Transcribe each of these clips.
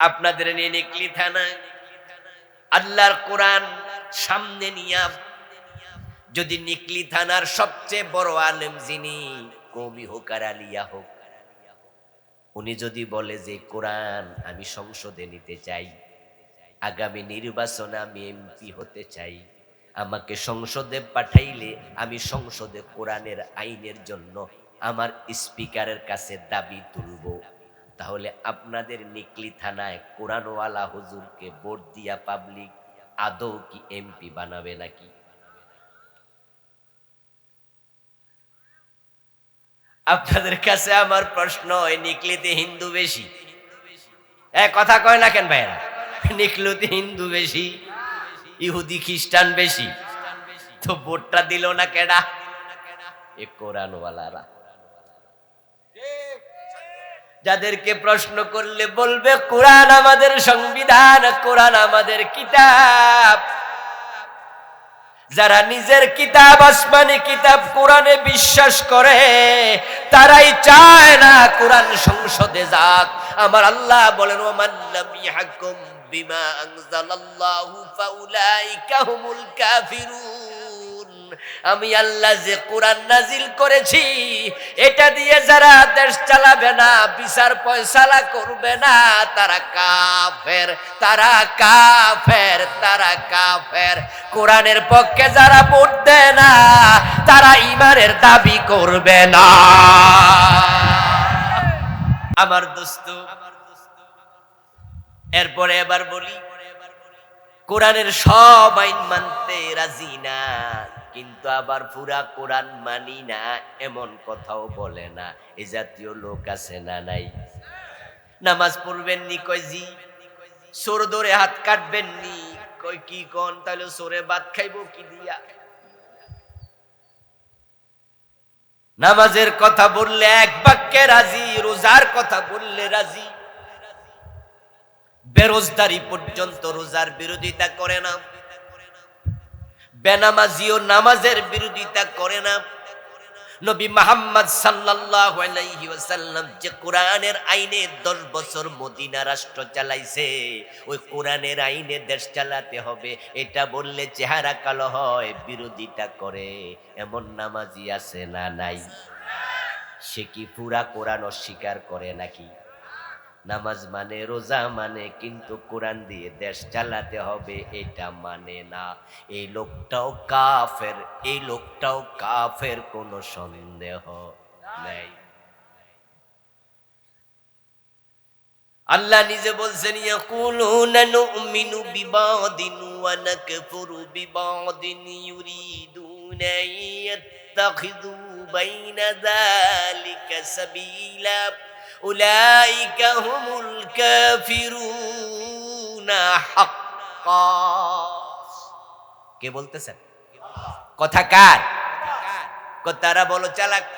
আপনাদের নিয়ে নিকলি থানা আল্লাহর কোরআন সামনে নিয়া যদি নিকলি থানার সবচেয়ে বড় আলেম যিনি কওমি হোক আর আলিয়া হোক, উনি যদি বলে যে কোরআন আমি সংসদে নিতে চাই, আগামী নির্বাচনে আমি এমপি হতে চাই, আমাকে সংসদে পাঠাইলে আমি সংসদে কোরআনের আইনের জন্য আমার স্পিকারের কাছে দাবি তুলব, তাহলে আপনাদের নিকলি থানায় কোরআনওয়ালা হুজুরকে ভোট দিয়া পাবলিক আদৌ কি এমপি বানাবে নাকি? আপনাদের কাছে আমার প্রশ্ন, ওই নিকলিতে হিন্দু বেশি? কথা কয় না কেন ভাইরা? নিকলিতে হিন্দু বেশি, ইহুদি খ্রিস্টান বেশি, তো ভোটটা দিল না কেডা? এ কোরআনওয়ালারা। যাদেরকে প্রশ্ন করলে বলবে কোরআন আমাদের সংবিধান, কোরআন আমাদের কিতাব। যারা নিজের কিতাব, আসমানি কিতাব কোরআনে বিশ্বাস করে, তারাই চায় না কোরআন সংসদে যাক। আমার আল্লাহ বলেন, ওমান লাম ইয়াহকুম বিমা আনজালাল্লাহু ফাউলাইকা হুমুল কাফিরুন। আমি আল্লাহ যে কোরআন নাজিল করেছি, এটা দিয়ে যারা দেশ চালাবে না, বিচার ফয়সালা করবে না, তারা কাফের, তারা কাফের, তারা কাফের। কোরআনের পক্ষে যারা ভোট দেয় না, তারা ঈমানের দাবি করবে না। আমার দোস্ত, এরপরে এবার বলি, কোরআনের সব আইন মানতে রাজি না, কিন্তু আবার পুরা কোরআন মানি না এমন কথাও বলে না। এ জাতীয় লোক আছে না নাই? নামাজ পড়বেন নি? কয় জি। সোর ধরে হাত কাটবেন নি? কয় কি কোন? তাহলে সোরে ভাত খাইবো কি দিয়া? নামাজের কথা বললে এক বাক্যে রাজি, রোজার কথা বললে রাজি, বেরোজগারি পর্যন্ত রোজার বিরোধিতা করে না, বেনামাজিও নামাজের বিরোধিতা করে না। নবী মুহাম্মদ সাল্লাল্লাহু আলাইহি ওয়াসাল্লাম যে কোরআনের আইনে 10 বছর মদিনা রাষ্ট্র চালাইছে, ওই কোরআনের আইনে দেশ চালাতে হবে, এটা বললে চেহারা কালো হয়, বিরোধিতা করে। এমন নামাজি আছে না নাই? সে কি পুরা কোরআন অস্বীকার করে নাকি? নামাজ মানে, রোজা মানে, কিন্তু কোরআন দিয়ে দেশ চালাতে হবে এটা মানে না। এই লোকটাও কাফের, এই লোকটাও কাফের, কোনো সন্দেহ নেই। আল্লাহ নিজে বলছেন, ইয়াকুলুনা নুমিনু বিবাদিন ওয়া নাকফুরু বিবাদিন ইউরিদুনা ইয়াত্তাখিযু বাইনা যালিকা সাবিলা উলাইকা হুমুল কাফিরুনা হাক্কা। কে বলতেছেন? কথা কার? তারা বলো চালাক,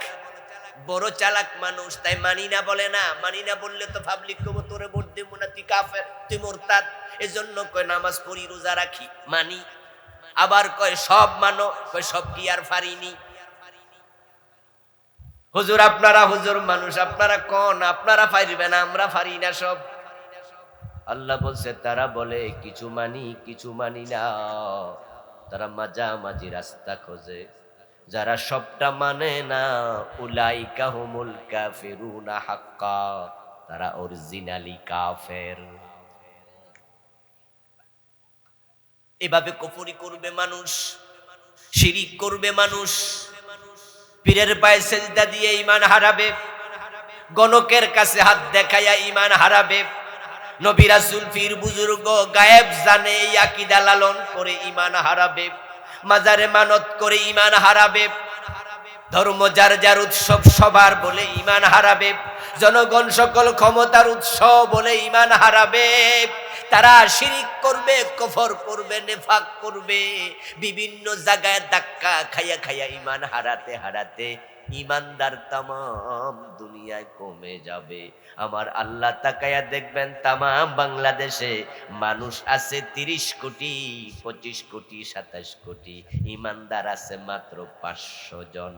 বড় চালাক মানুষ, তাই মানি না বলে না। মানি না বললে তো পাবলিক কব তোরে ভোট দেব না, তুই কাফের, তুই মুরতাদ। এজন্য কয় নামাজ পড়ি, রোজা রাখি, মানি। আবার কয় সব মানো, কয় সব কি আর পারিনি? হুজুর আপনারা হুজুর মানুষ, আপনারা কোন, আপনারা পারবেন, আমরা পারি না সব। আল্লাহ বলছে তারা বলে কিছু মানি কিছু মানি না, তারা মাঝামাঝি রাস্তা খোঁজে। যারা সবটা মানে না, উলাইকা হুমুল কাফিরুনা হাক্কা, তারা অরিজিনালি কাফের। এভাবে কুফরি করবে মানুষ, শিরিক করবে মানুষ, পীরের পায়ে সেজদা দিয়ে ঈমান হারাবে, গণকের কাছে হাত দেখাইয়া ঈমান হারাবে, নবী রাসূল পীর বুজুর্গ গায়েব জানে এই আকীদা লালন করে ঈমান হারাবে, মাজারে মানত করে ঈমান হারাবে, ধর্ম যার যার উৎসব সবার বলে ঈমান হারাবে, জনগণ সকল ক্ষমতার উৎস বলে ঈমান হারাবে। তারা শিরিক করবে, কুফর করবে, নেফাক করবে, বিভিন্ন জায়গায় ধাক্কা খাইয়া খাইয়া ঈমান হারাতে হারাতে ঈমানদার তামাম দুনিয়ায় কমে যাবে। আমার আল্লাহ তাকায়া দেখবেন তামাম বাংলাদেশে মানুষ আছে 30 কোটি, 25 কোটি, 27 কোটি, ঈমানদার আছে মাত্র 500 জন।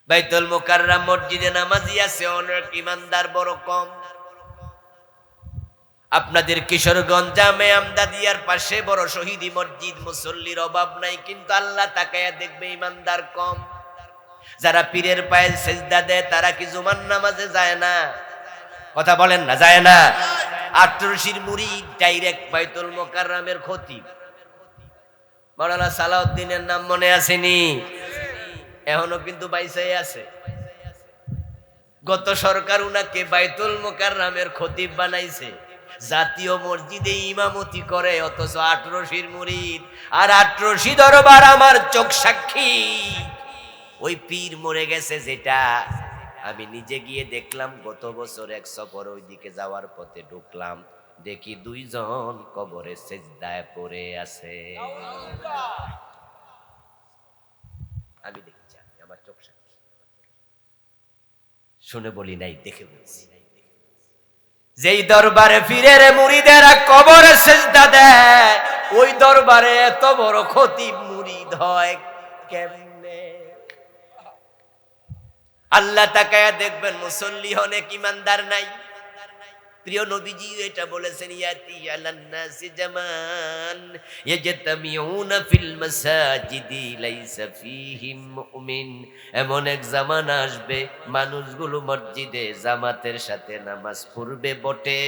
বাইতুল মুকাররম মসজিদে নামাজি আছে অনেক, ইমানদার বড় কম। আপনাদের কিশোরগঞ্জ জামে আমদাদিয়ার পাশে বড় শহীদি মসজিদ, মুসল্লির অভাব নাই, কিন্তু আল্লাহ তাকায়া দেখবে ইমানদার কম। যারা পীরের পায়ে সেজদা দেয় তারা কি জুমার নামাজে যায় না? কথা বলেন না, যায় না? আটরশির মুরিদ ডাইরেক্ট বাইতুল মুকাররমের খতিব মাওলানা সালাউদ্দিনের নাম মনে আসেনি? এখনো কিন্তু বাইসাই আছে। গত সরকার উনাকে বাইতুল মুকাররমের খতিব বানাইছে, জাতীয় মসজিদে ইমামতি করে, অথচ আটরশির মুরিদ। আর আটরশি দরবার আমার চোখ সাক্ষী, ওই পীর মরে গেছে, যেটা আমি নিজে গিয়ে দেখলাম। গত বছর এক সফর ওইদিকে যাওয়ার পথে ঢুকলাম, দেখি দুইজন কবরে সেজদায় পড়ে আছে। আমি দেখছি, আমার চোখ সাক্ষী, শুনে বলি নাই, দেখে বলছি। যেই দরবারে পীরের মুরিদেরা কবরে সেজদা দেয়, ওই দরবারে এত বড় খতিব মুরিদ হয় কেমনে? আল্লাহ তাকায়া দেখবেন মুসল্লি অনেক, ইমানদার নাই। প্রিয় নবীজি এটা বলেছেন, ইয়াতি আলান নাসি জামান ইয়াজতামিউনা ফিল মাসাজিদি লাইসা ফীহিম মুমিন। এমন এক জামানা আসবে, মানুষগুলো মসজিদে জামাতের সাথে নামাজ পড়বে বটে,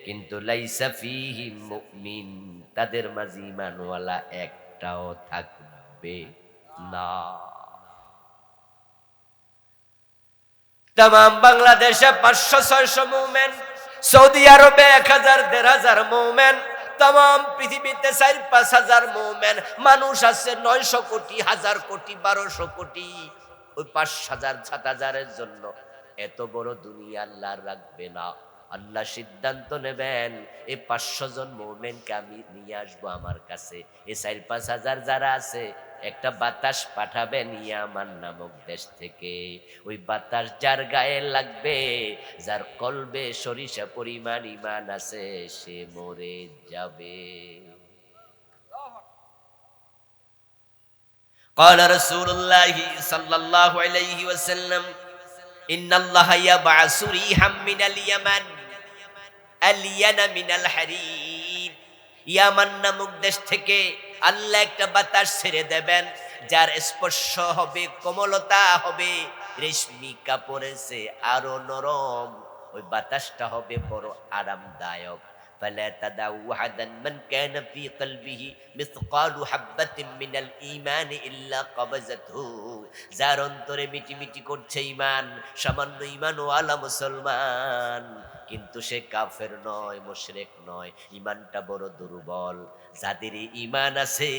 কিন্তু লাইসা ফীহিম মুমিন, তাদের মাঝে ঈমানওয়ালা একটাও থাকবে না। তাম বাংলাদেশে 500-600 মুমিন, সৌদি আরবে 1000-1500 মুমিন, তাম পৃথিবীতে 4-5 হাজার মুমিন। মানুষ আছে 900 কোটি, 1000 কোটি, 1200 কোটি। ওই 5,000-7,000-এর জন্য এত বড় দুনিয়া আল্লাহ রাখবে না। আল্লাহ সিদ্ধান্ত নেবেন, এই 500 জন মুমিনকে আমি নিয়ে আসবো আমার কাছে। এই 4-5 হাজার যারা আছে, একটা বাতাস পাঠাবেন ইয়ামান নামক দেশ থেকে। ওই বাতাস যার গায়ে লাগবে, যার কলবে সরিষা পরিমাণ ঈমান আছে, সে মরে যাবে। قال رسول الله صلى الله عليه وسلم إن الله يبعث ريحا من اليمن ألين من الحرير। ইয়ামান নামক দেশ থেকে আল্লাহ একটা বাতাস ছেড়ে দেবেন, যার স্পর্শ হবে, কোমলতা হবে, রেশমি কাপড়ের চেয়ে আরো নরম। ওই বাতাসটা হবে বড় আরামদায়ক। فلا تدعوا أحدا من كان في قلبه مثقال حبة من الإيمان إلا قبضته। যার অন্তরে মিটিমিটি করছে ঈমান, সামান্য ঈমানওয়ালা মুসলমান, কিন্তু সে কাফের নয়, মুশরিক নয়, ঈমানটা বড় দুর্বল। যাদের ঈমান আছে,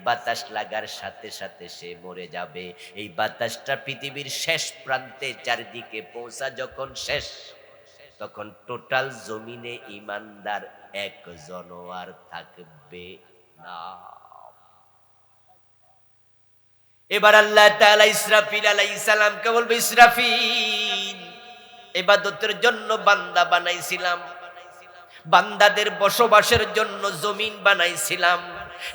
বাতাস লাগার সাথে সাথে সে মরে যাবে। এই বাতাসটা পৃথিবীর শেষ প্রান্তে চারিদিকে পৌঁছা যখন শেষ, তখন টোটাল জমিনে ঈমানদার একজনও আর থাকবে না। এবার আল্লাহ তাআলা ইসরাফিল আলাইহিস সালামকে বলবে, ইসরাফিল, ইবাদতের জন্য বান্দা বানাইছিলাম, বান্দাদের বসবাসের জন্য জমিন বানাইছিলাম।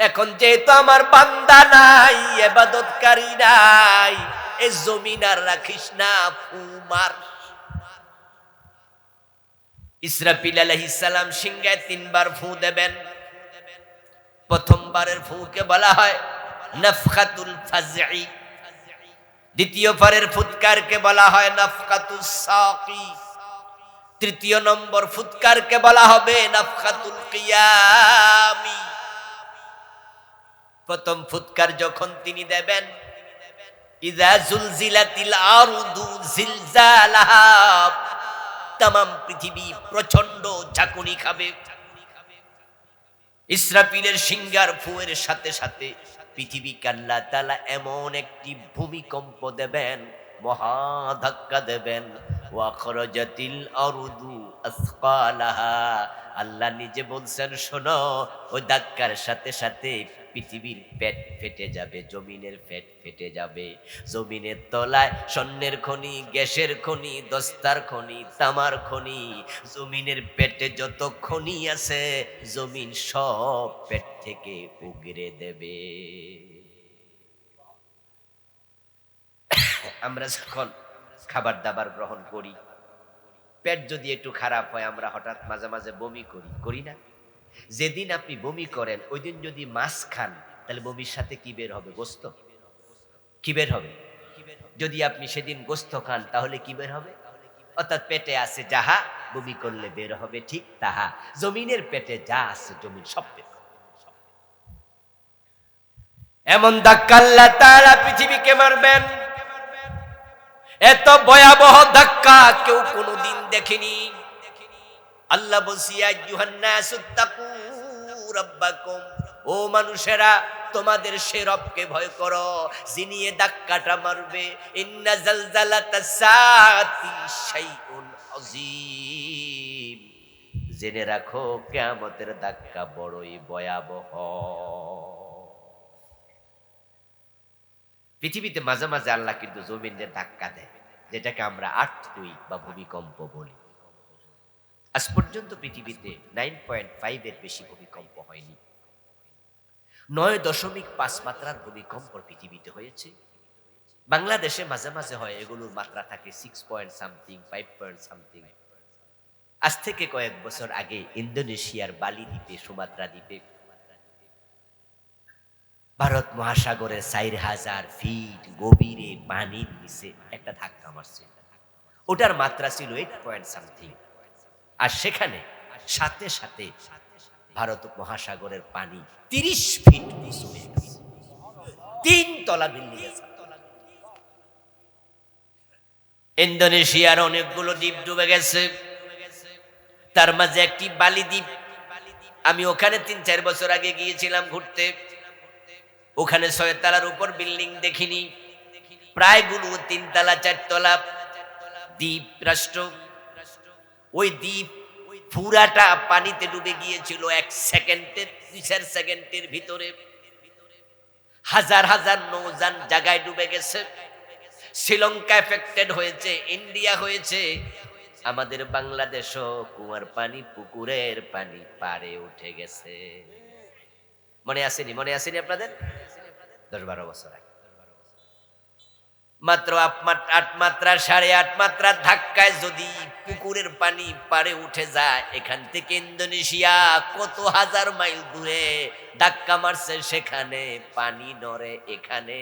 এখন যেহেতু আমার বান্দা নাই, ইবাদতকারী নাই, এই জমিন আর রাখিস না, ফু মার। ইসরাফিল আলাইহিস সালাম সিংহায় 3 বার ফু দেবেন। প্রথমবারের ফুকে বলা হয় নাফখাতুল ফাজঈ, দ্বিতীয় বারের ফুৎকারকে বলা হয় নাফখাতুস সাকি, তৃতীয় নম্বর ফুৎকারকে বলা হবে নাফখাতুল কিয়ামি। প্রথম ফুৎকার যখন তিনি দেবেন, ইযা জুলজিলাতিল আরদু জিলজালাহা, তামাম পৃথিবী প্রচন্ড ঝাঁকুনি খাবে। ইসরাফিলের সিংহার ফুয়ের সাথে সাথে পৃথিবীকে আল্লাহ তাআলা এমন একটি ভূমিকম্প দেবেন, মহা ধাক্কা দেবেন। ওয়াখরাজাতিল আরদু আসকালাহা, আল্লাহ নিজে বলছেন, শোনো, ওই ধাক্কার সাথে সাথে পৃথিবীর পেট ফেটে যাবে, জমিনের পেট ফেটে যাবে। জমিনের তলায় স্বর্ণের খনি, গ্যাসের খনি, দস্তার খনি, তামার খনি, জমিনের পেটে যত খনি আছে, জমিন সব পেট থেকে উগরে দেবে। আমরা যখন খাবার দাবার গ্রহণ করি, পেট যদি একটু খারাপ হয় আমরা হঠাৎ মাঝে মাঝে বমি করি, করি না? যেদিন আপনি বমি করেন ওই দিন যদি মাছ খান তাহলে বমির সাথে কি বের হবে? গোস্ত। কি বের হবে? যদি আপনি সেদিন গোস্ত খান তাহলে কি বের হবে? অর্থাৎ পেটে আছে যাহা বমি করলে বের হবে ঠিক তাহা। জমিনের পেটে যা আছে জমিন সব বের হবে। এমন ধাক্কা আল্লাহ তাআলা পৃথিবীকে মারবেন, এত ভয়াবহ ধাক্কা কেউ কোনোদিন দেখেনি। আল্লাহ বলছি আইয়ুহান নাসুত্তাকু রাব্বাকুম, ও মানুষেরা তোমাদের সে রবকে ভয় করো যিনি এ ধাক্কাটা মারবে। ইন্না জালজালাতাস সাআতি শাইউন আযীম, জেনে রাখো কিয়ামতের ধাক্কা বড়ই ভয়াবহ। পৃথিবীতে মাঝে মাঝে আল্লাহ কিন্তু জমিনের ধাক্কা দেয়, যেটাকে আমরা আর্থকুইক বা ভূমিকম্প বলি। আজ পর্যন্ত পৃথিবীতে 9.5 এর বেশি ভূমিকম্প হয়নি। 9.5 মাত্রার ভূমিকম্প পৃথিবীতে হয়েছে। বাংলাদেশে মাঝে মাঝে হয়, এগুলোর মাত্রা থাকে 6 পয়েন্ট সামথিং, 5 পয়েন্ট সামথিং। আজ থেকে কয়েক বছর আগে ইন্দোনেশিয়ার বালি দ্বীপে, সুমাত্রা দ্বীপে ভারত মহাসাগরের 4000 ফিট গভীরে পানির নিচে একটা ধাক্কা মারছে। ওটার মাত্রা ছিল 8 পয়েন্ট সামথিং। আর সেখানে সাথে সাথে ভারত মহাসাগরের পানি 30 ফিট নিচু হয়ে গেছে, 3 তলা বিল্ডিং আছে। ইন্দোনেশিয়ার অনেকগুলো দ্বীপ ডুবে গেছে, তার মাঝে একটি বালি দ্বীপ। আমি ওখানে 3-4 বছর আগে গিয়েছিলাম ঘুরতে। ওখানে 6 তলার উপর বিল্ডিং দেখিনি, প্রায়গুলো 3 তলা 4 তলা দ্বীপ রাষ্ট্র। ওই দ্বীপ পুরাটা পানিতে ডুবে গিয়েছিল 1 সেকেন্ডের, 2-4 সেকেন্ডের ভিতরে। হাজার হাজার নৌযান জায়গায় ডুবে গেছে। শ্রীলঙ্কা এফেক্টেড হয়েছে, ইন্ডিয়া হয়েছে, আমাদের বাংলাদেশও কুয়ার পানি, পুকুরের পানি পারে উঠে গেছে। মনে আসেনি? মনে আসেনি আপনাদের? 10-12 বছর আগে মাত্র 8 মাত্রা 8.5 মাত্রার ধাক্কায় যদি পুকুরের পানি পারে উঠে যায়, এখান থেকে ইন্দোনেশিয়া কত হাজার মাইল দূরে ধাক্কা মারছে, সেখানে পানি নড়ে এখানে।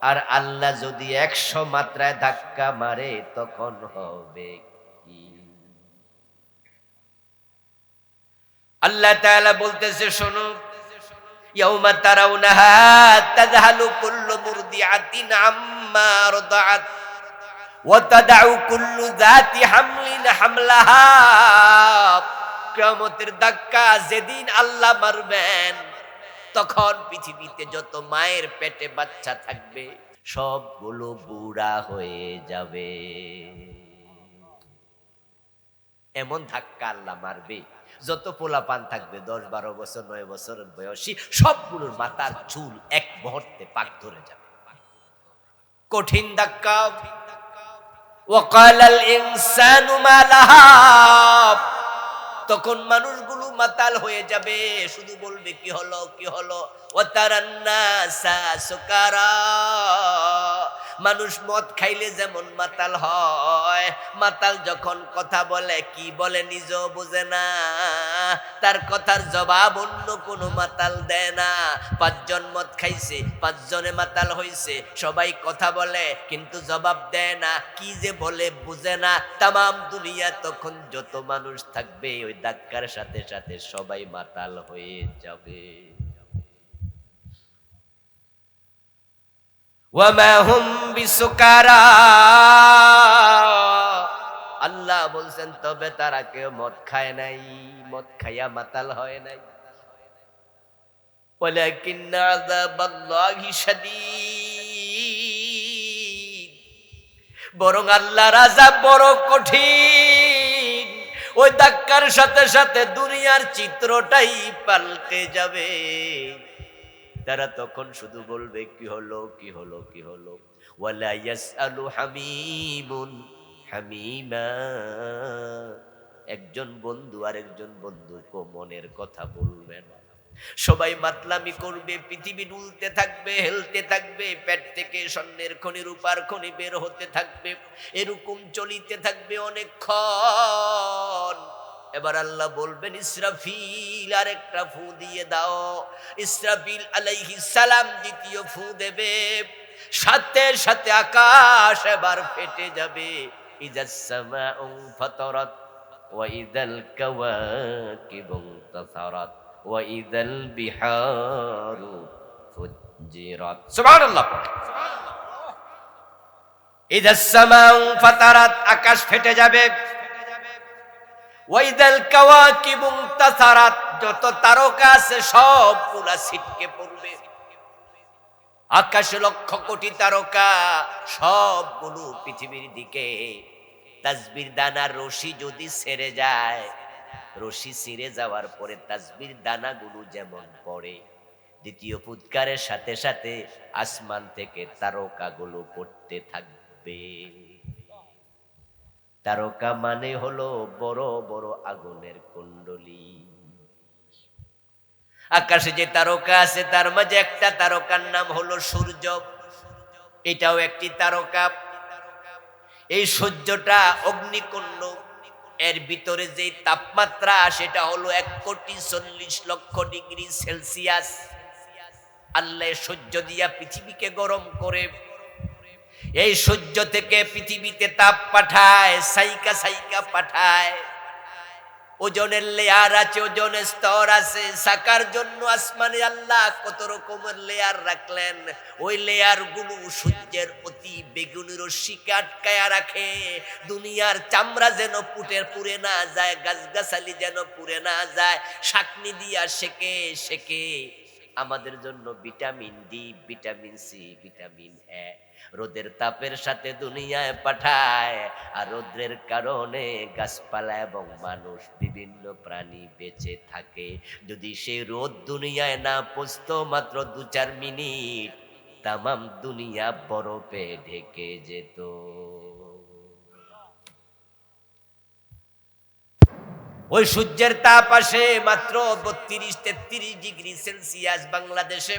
আর আল্লাহ যদি 100 মাত্রায় ধাক্কা মারে তখন হবে কি? আল্লাহ তাআলা বলতেছে, শোনো, ইয়াউমা তারাউনাহা তাযহালু কুল্লু মুরদিআতিন আম্মা রাদাআত ওয়া তাদউ কুল্লু যাতি হামলিন হামলাহা। কিয়ামতের ধাক্কা যেদিন আল্লাহ মারবেন, তখন পৃথিবীতে যত মায়ের পেটে বাচ্চা থাকবে সবগুলো বুড়া হয়ে যাবে। এমন ধাক্কা আল্লাহ মারবে, যত পোলাপান থাকবে 10-12 বছর 9 বছরের বয়সী সবগুলোর মাথার চুল এক মুহূর্তে পাক ধরে যাবে। কঠিন ধাক্কা। ওয়াকালাল ইনসানু মা লাহা, তখন মানুষগুলো মাতাল হয়ে যাবে, শুধু বলবে কি হলো কি হলো। ওয়াতারান নাসা সুকারা, মানুষ মদ খাইলে যেমন মাতাল হয়, মাতাল যখন কথা বলে কি বলে নিজেও বোঝে না, তার কথার জবাব অন্য কোনো মাতাল দেয় না। 5 জন মদ খাইছে, 5 জনে মাতাল হইছে, সবাই কথা বলে কিন্তু জবাব দেয় না, কি যে বলে বুঝে না। তামাম দুনিয়া তখন যত মানুষ থাকবে ওই ধাক্কার সাথে সাথে সবাই মাতাল হয়ে যাবে। ওয়ামা হুম বিসুকারা, আল্লাহ বলছেন তবে তারা কেউ মদ খায় নাই, মদ খাইয়া মাতাল হয় নাই। ওয়ালাকিন্না আযাবাল্লাহি শাদীদ, বরং আল্লাহর আযাব বড় কঠিন। ওই ধাক্কার সাথে সাথে দুনিয়ার চিত্রটাই পাল্টে যাবে। তারা তখন শুধু বলবে কি হলো কি হলো কি হলো। ওয়ালা ইয়াসআলু হামিমুন হামিমা, একজন বন্ধু আরেকজন বন্ধুকে মনের কথা বলবে না। সবাই মাতলামি করবে, পৃথিবী ডুলতে থাকবে, হেলতে থাকবে, পেট থেকে স্বর্ণের খনি রূপার খনি বের হতে থাকবে, এরকম চলিতে থাকবে অনেকক্ষণ। এবার আল্লাহ বলবেন, ইসরাফিল আরেকটা ফু দিয়ে দাও। ইসরাফিল আলাইহিস সালাম দ্বিতীয় ফু দেবে, সাথে সাথে আকাশ এবার ফেটে যাবে। ইযাস সামাউ ফাতারাত ওয়া ইযাল কাওয়াকিবু ইনতাসারাত ওয়া ইযাল বিহারু ফুজ্জিরাত। সুবহানাল্লাহ। ইযাস সামাউ ফাতারাত, আকাশ ফেটে যাবে। ওয়া ইযাল কাওয়াকিবু ইনতাসারাত, যত তারকা আছে সবগুলা ছিটকে পড়বে। আকাশে লক্ষ কোটি তারকা, সবগুলো পৃথিবীর দিকে। তাসবির দানার রশি যদি ছেড়ে যায়, রশি ছিঁড়ে যাওয়ার পরে তাসবির দানাগুলো যেমন পড়ে, দ্বিতীয় ফুৎকারের সাথে সাথে আসমান থেকে তারকাগুলো পড়তে থাকবে। তারকা মানে হলো বড় বড় আগুনের কুণ্ডলী। আকাশে যে তারকা আছে তার মাঝে একটা তারকার নাম হলো সূর্য, এটাও একটি তারকা। এই সূর্যটা অগ্নিকুণ্ড, এর ভিতরে যে তাপমাত্রা সেটা হলো 1,40,00,000 আল্লাহ সূর্য দিয়া পৃথিবীকে গরম করে। এই সূর্য থেকে পৃথিবীতে তাপ পাঠায়, সাইকা সাইকা পাঠায়। ওজনের লেয়ার আছে, ওজনের স্তর আছে। সাকার জন্য আসমানে আল্লাহ কত রকমের লেয়ার রাখলেন। ওই লেয়ার গুলো সূর্যের অতি বেগুনি রশ্মিকে আটকায়া রাখে। দুনিয়ার চামড়া যেন পুড়ে না যায়, গাছগাছালি যেন পুড়ে না যায়। শাকনি দিয়া সেকে সেকে আমাদের জন্য vitamin D, vitamin C, vitamin A রোদের তাপের সাথে দুনিয়ায় পাঠায়। আর রোদ্রের কারণে গাছপালা এবং মানুষ, বিভিন্ন প্রাণী বেঁচে থাকে। যদি সেই রোদ দুনিয়ায় না পৌঁছতো মাত্র 2-4 মিনিট, তামাম দুনিয়া বরফে ঢেকে যেত। ওই সূর্যের তাপ আসে মাত্র 32-33 ডিগ্রি সেলসিয়াস। বাংলাদেশে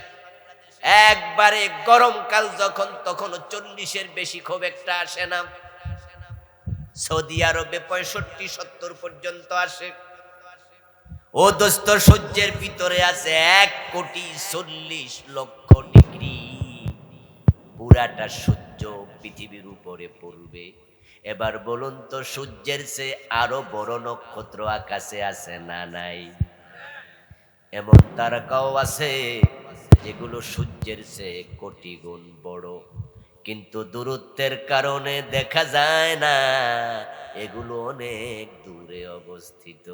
একবারে গরমকাল যখন, তখন 40-এর বেশি খুব একটা আসে না। সৌদি আরবে 65-70 পর্যন্ত আসে। ও দোস্ত, সূর্যের ভিতরে আছে 1,40,00,000 ডিগ্রি। পুরাটা সূর্য পৃথিবীর উপরে পড়বে। এবার বলুন তো, সূর্যের চেয়ে আরো বড় নক্ষত্র আকাশে আছে না নাই? এমন তারকাও আছে যেগুলো সূর্যের চেয়ে কোটি গুণ বড়, কিন্তু দূরত্বের কারণে দেখা যায় না, এগুলো অনেক দূরে অবস্থিত।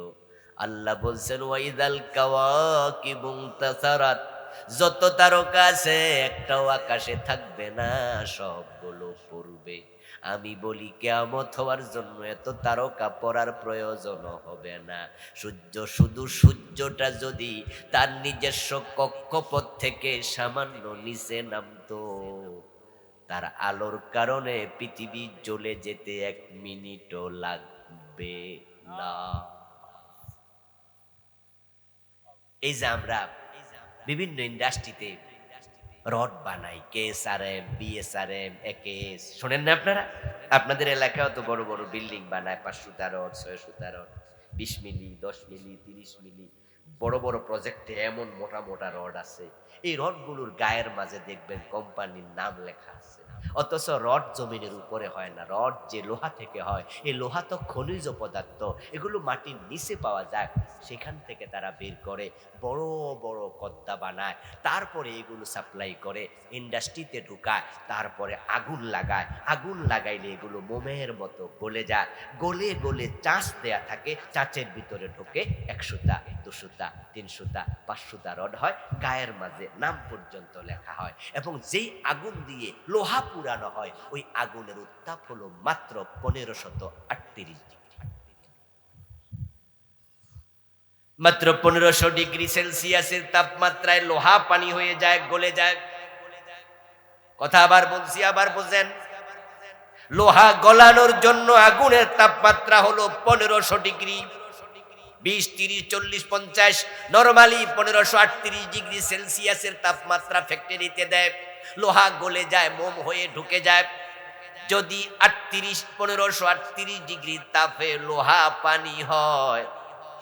আল্লাহ বলছেন, ওয়াইদাল কাওয়াকিবু ইনতাসারাত, যত তারকা আছে একটাও আকাশে থাকবে না, সবগুলো পড়বে। আমি বলি, কিয়ামত হওয়ার জন্য এত তারকা পড়ার প্রয়োজন হবে না। শুধু সূর্যটা যদি তার নিজস্ব কক্ষপথ থেকে সামান্য নিচে নামতো, তার আলোর কারণে পৃথিবী জ্বলে যেতে 1 মিনিটও লাগবে না। এই যে আমরা বিভিন্ন ইন্ডাস্ট্রিতে রড বানাই, KSRM, BSRM, AKS, শোনেন না আপনারা? আপনাদের এলাকায় তো বড় বড় বিল্ডিং বানায়, 5 সুতা রড, 6 সুতা রড, 20 মিলি, 10 মিলি, 30 মিলি, বড় বড় প্রজেক্টে এমন মোটা মোটা রড আছে। এই রডগুলোর গায়ের মাঝে দেখবেন কোম্পানির নাম লেখা আছে, অথচ রড জমিনের উপরে হয় না। রড যে লোহা থেকে হয়, এই লোহা তো খনিজ পদার্থ, এগুলো মাটির নিচে পাওয়া যায়। সেখান থেকে তারা বের করে বড় বড় কদ্দা বানায়, তারপরে এগুলো সাপ্লাই করে ইন্ডাস্ট্রিতে ঢুকায়, তারপরে আগুন লাগায়। আগুন লাগাইলে এগুলো মোমের মতো গলে যায়। গলে গলে চাঁচ দেয়া থাকে, চাঁচের ভিতরে ঢোকে 1 সুতা, 2 সুতা, 3 সুতা, 5 সুতা রড হয়। গায়ের মাঝে নাম পর্যন্ত লেখা হয়। এবং যেই আগুন দিয়ে লোহা পুরানো হয়, ওই আগুনের উত্তাপ হলো মাত্র 1538 ডিগ্রি। মাত্র 1500 ডিগ্রি সেলসিয়াসের তাপমাত্রায় লোহা পানি হয়ে যায়, গলে যায়। কথা আবার বলছি, আবার বোঝেন। লোহা গলানোর জন্য আগুনের তাপমাত্রা হলো 1500 ডিগ্রি। 20, 30, 40, 50, নরমালি 1538 ডিগ্রি সেলসিয়াসের তাপমাত্রা ফ্যাক্টরিতে দেয়, লোহা গলে যায়, মোম হয়ে ঢুকে যায়। যদি 1538 ডিগ্রি তাপে লোহা পানি হয়,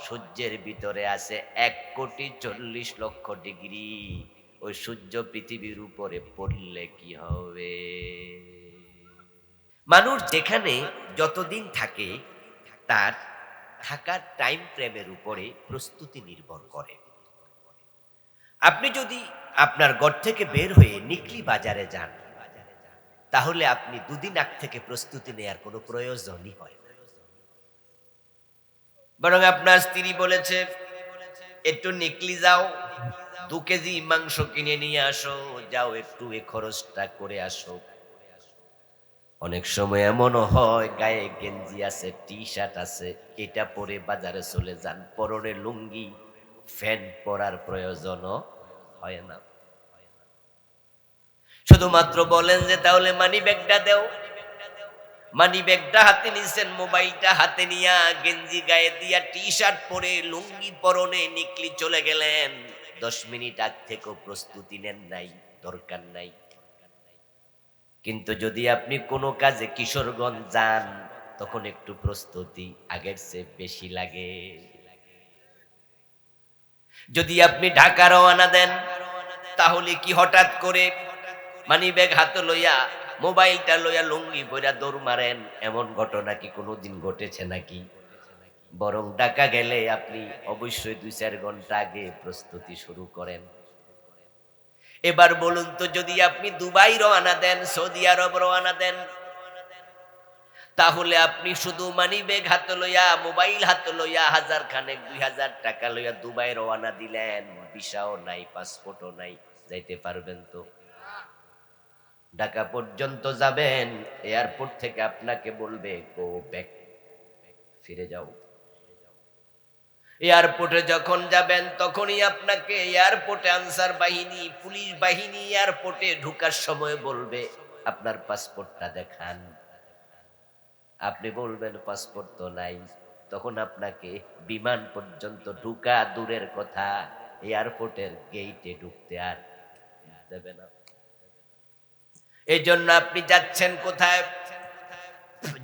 সূর্যের ভিতরে আছে 1,40,00,000 ডিগ্রি, ওই সূর্য পৃথিবীর উপরে পড়লে কি হবে? মানুষ যেখানে যতদিন থাকে তার থাকার টাইম ফ্রেমের উপরে প্রস্তুতি নির্ভর করে। আপনি যদি আপনার ঘর থেকে বের হয়ে নিকলি বাজারে যান, তাহলে আপনি দুদিন আগ থেকে প্রস্তুতি নেয়ার কোনো প্রয়োজনই হয় না। বরং আপনার স্ত্রী বলেছে, একটু নিকলি যাও, 2 কেজি মাংস কিনে নিয়ে আসো, যাও একটু এ খরচটা করে আসো। অনেক সময় এমনও হয় গায়ে গেঞ্জি আছে, টি শার্ট আছে, এটা পরে বাজারে চলে যান, পরনে লুঙ্গি, ফ্যান পরার প্রয়োজনও হয় না। শুধুমাত্র বলেন যে তাহলে মানি ব্যাগটা দাও। মানি ব্যাগটা হাতে নিছেন, মোবাইলটা হাতে নিয়া, গেঞ্জি গায়ে দিয়া, টি শার্ট পরে, লুঙ্গি পরনে নিকলি চলে গেলেন। 10 মিনিট আগ থেকেও প্রস্তুতি নেন নাই, দরকার নাই। কিন্তু যদি আপনি কোনো কাজে কিশোরগঞ্জ যান, তখন একটু প্রস্তুতি আগের চেয়ে বেশি লাগে। যদি আপনি ঢাকা রওনা দেন, তাহলে কি হঠাৎ করে মানিব্যাগ হাতে লইয়া, মোবাইলটা লইয়া, লুঙ্গি পইরা দৌড় মারেন? এমন ঘটনা কি কোনোদিন ঘটেছে নাকি? বরং ঢাকা গেলে আপনি অবশ্যই 2-4 ঘন্টা আগে প্রস্তুতি শুরু করেন। এবার বলুন তো, যদি আপনি দুবাই রওনা দেন, সৌদি আরব রওনা দেন, তাহলে আপনি শুধু মানিব্যাগ হাতে লইয়া, মোবাইল হাতে লইয়া, 1000 খানেক 2000 টাকা লইয়া দুবাই রওনা দিলেন, ভিসাও নাই, পাসপোর্টও নাই, যাইতে পারবেন তো? ঢাকা পর্যন্ত যাবেন, এয়ারপোর্ট থেকে আপনাকে বলবে গো ব্যাক, ফিরে যাও। এয়ারপোর্টে যখন যাবেন, তখনই আপনাকে এয়ারপোর্টে আনসার বাহিনী, পুলিশ বাহিনী এয়ারপোর্টে ঢোকার সময় বলবে আপনার পাসপোর্টটা দেখান। আপনি বলবেন পাসপোর্ট তো নাই। তখন আপনাকে বিমান পর্যন্ত ঢোকা দূরের কথা, এয়ারপোর্টের গেইটে ঢুকতে আর দেবে না। এই জন্য আপনি যাচ্ছেন কোথায়,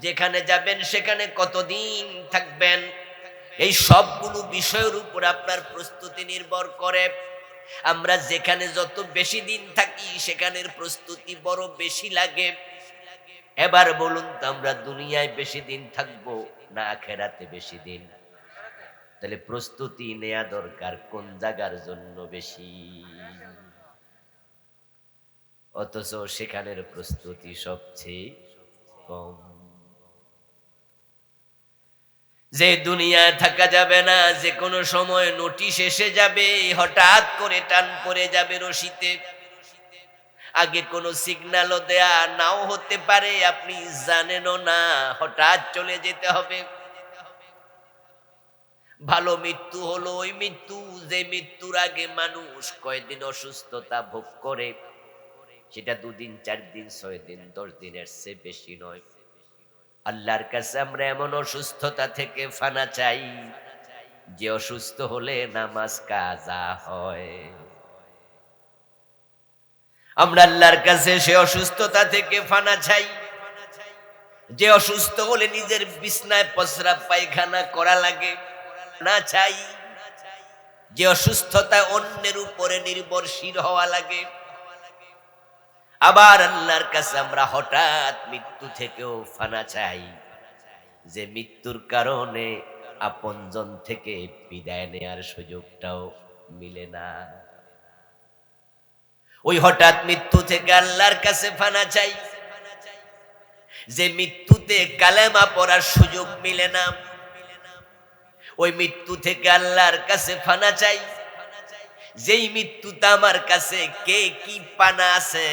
যেখানে যাবেন সেখানে কতদিন থাকবেন, এই সবগুলো বিষয়ের উপর আপনার প্রস্তুতি নির্ভর করে। আমরা যেখানে যত বেশি দিন থাকি, সেখানের প্রস্তুতি বড় বেশি লাগে। এবার বলুন তো, আমরা দুনিয়ায় বেশি দিন থাকবো না আখিরাতে বেশি দিন? তাহলে প্রস্তুতি নেয়া দরকার কোন জায়গার জন্য বেশি, অথচ সেখানের প্রস্তুতি সবচেয়ে কম। যে দুনিয়ায় থাকা যাবে না, যে কোনো সময় নোটিশ এসে যাবে, হঠাৎ করে টান পড়ে যাবে রশিতে, আগে কোনো সিগন্যালও দেয়া নাও হতে পারে, আপনি জানেনও না, হঠাৎ চলে যেতে হবে। ভালো মৃত্যু হলো ওই মৃত্যু, যে মৃত্যুর আগে মানুষ কয়দিন অসুস্থতা ভোগ করে, সেটা 2 দিন, 4 দিন, 6 দিন, 10 দিনের চেয়ে বেশি নয়। আল্লাহর কাছে আমরা এমন অসুস্থতা থেকে ফানা চাই, যে অসুস্থ হলে নামাজ কাজা হয়। আমরা আল্লাহর কাছে সে অসুস্থতা থেকে ফানা চাই, যে অসুস্থ হলে নিজের বিছনায় প্রস্রাব পায়খানা করা লাগে না চাই, যে অসুস্থতা অন্যের উপরে নির্ভরশীল হওয়া লাগে। আবার আল্লাহর কাছে আমরা হঠাৎ মৃত্যু থেকেও ফানা চাই, যে মৃত্যুর কারণে আপনজন থেকে বিদায় নেয়ার সুযোগটাও মিলে না। ওই হঠাৎ মৃত্যু থেকে আল্লাহর কাছে ফানা চাই, যে মৃত্যুতে কালেমা পড়ার সুযোগ মিলে না। ওই মৃত্যু থেকে আল্লাহর কাছে ফানা চাই, যেই মৃত্যুটা আমার কাছে কে কি পানা আছে,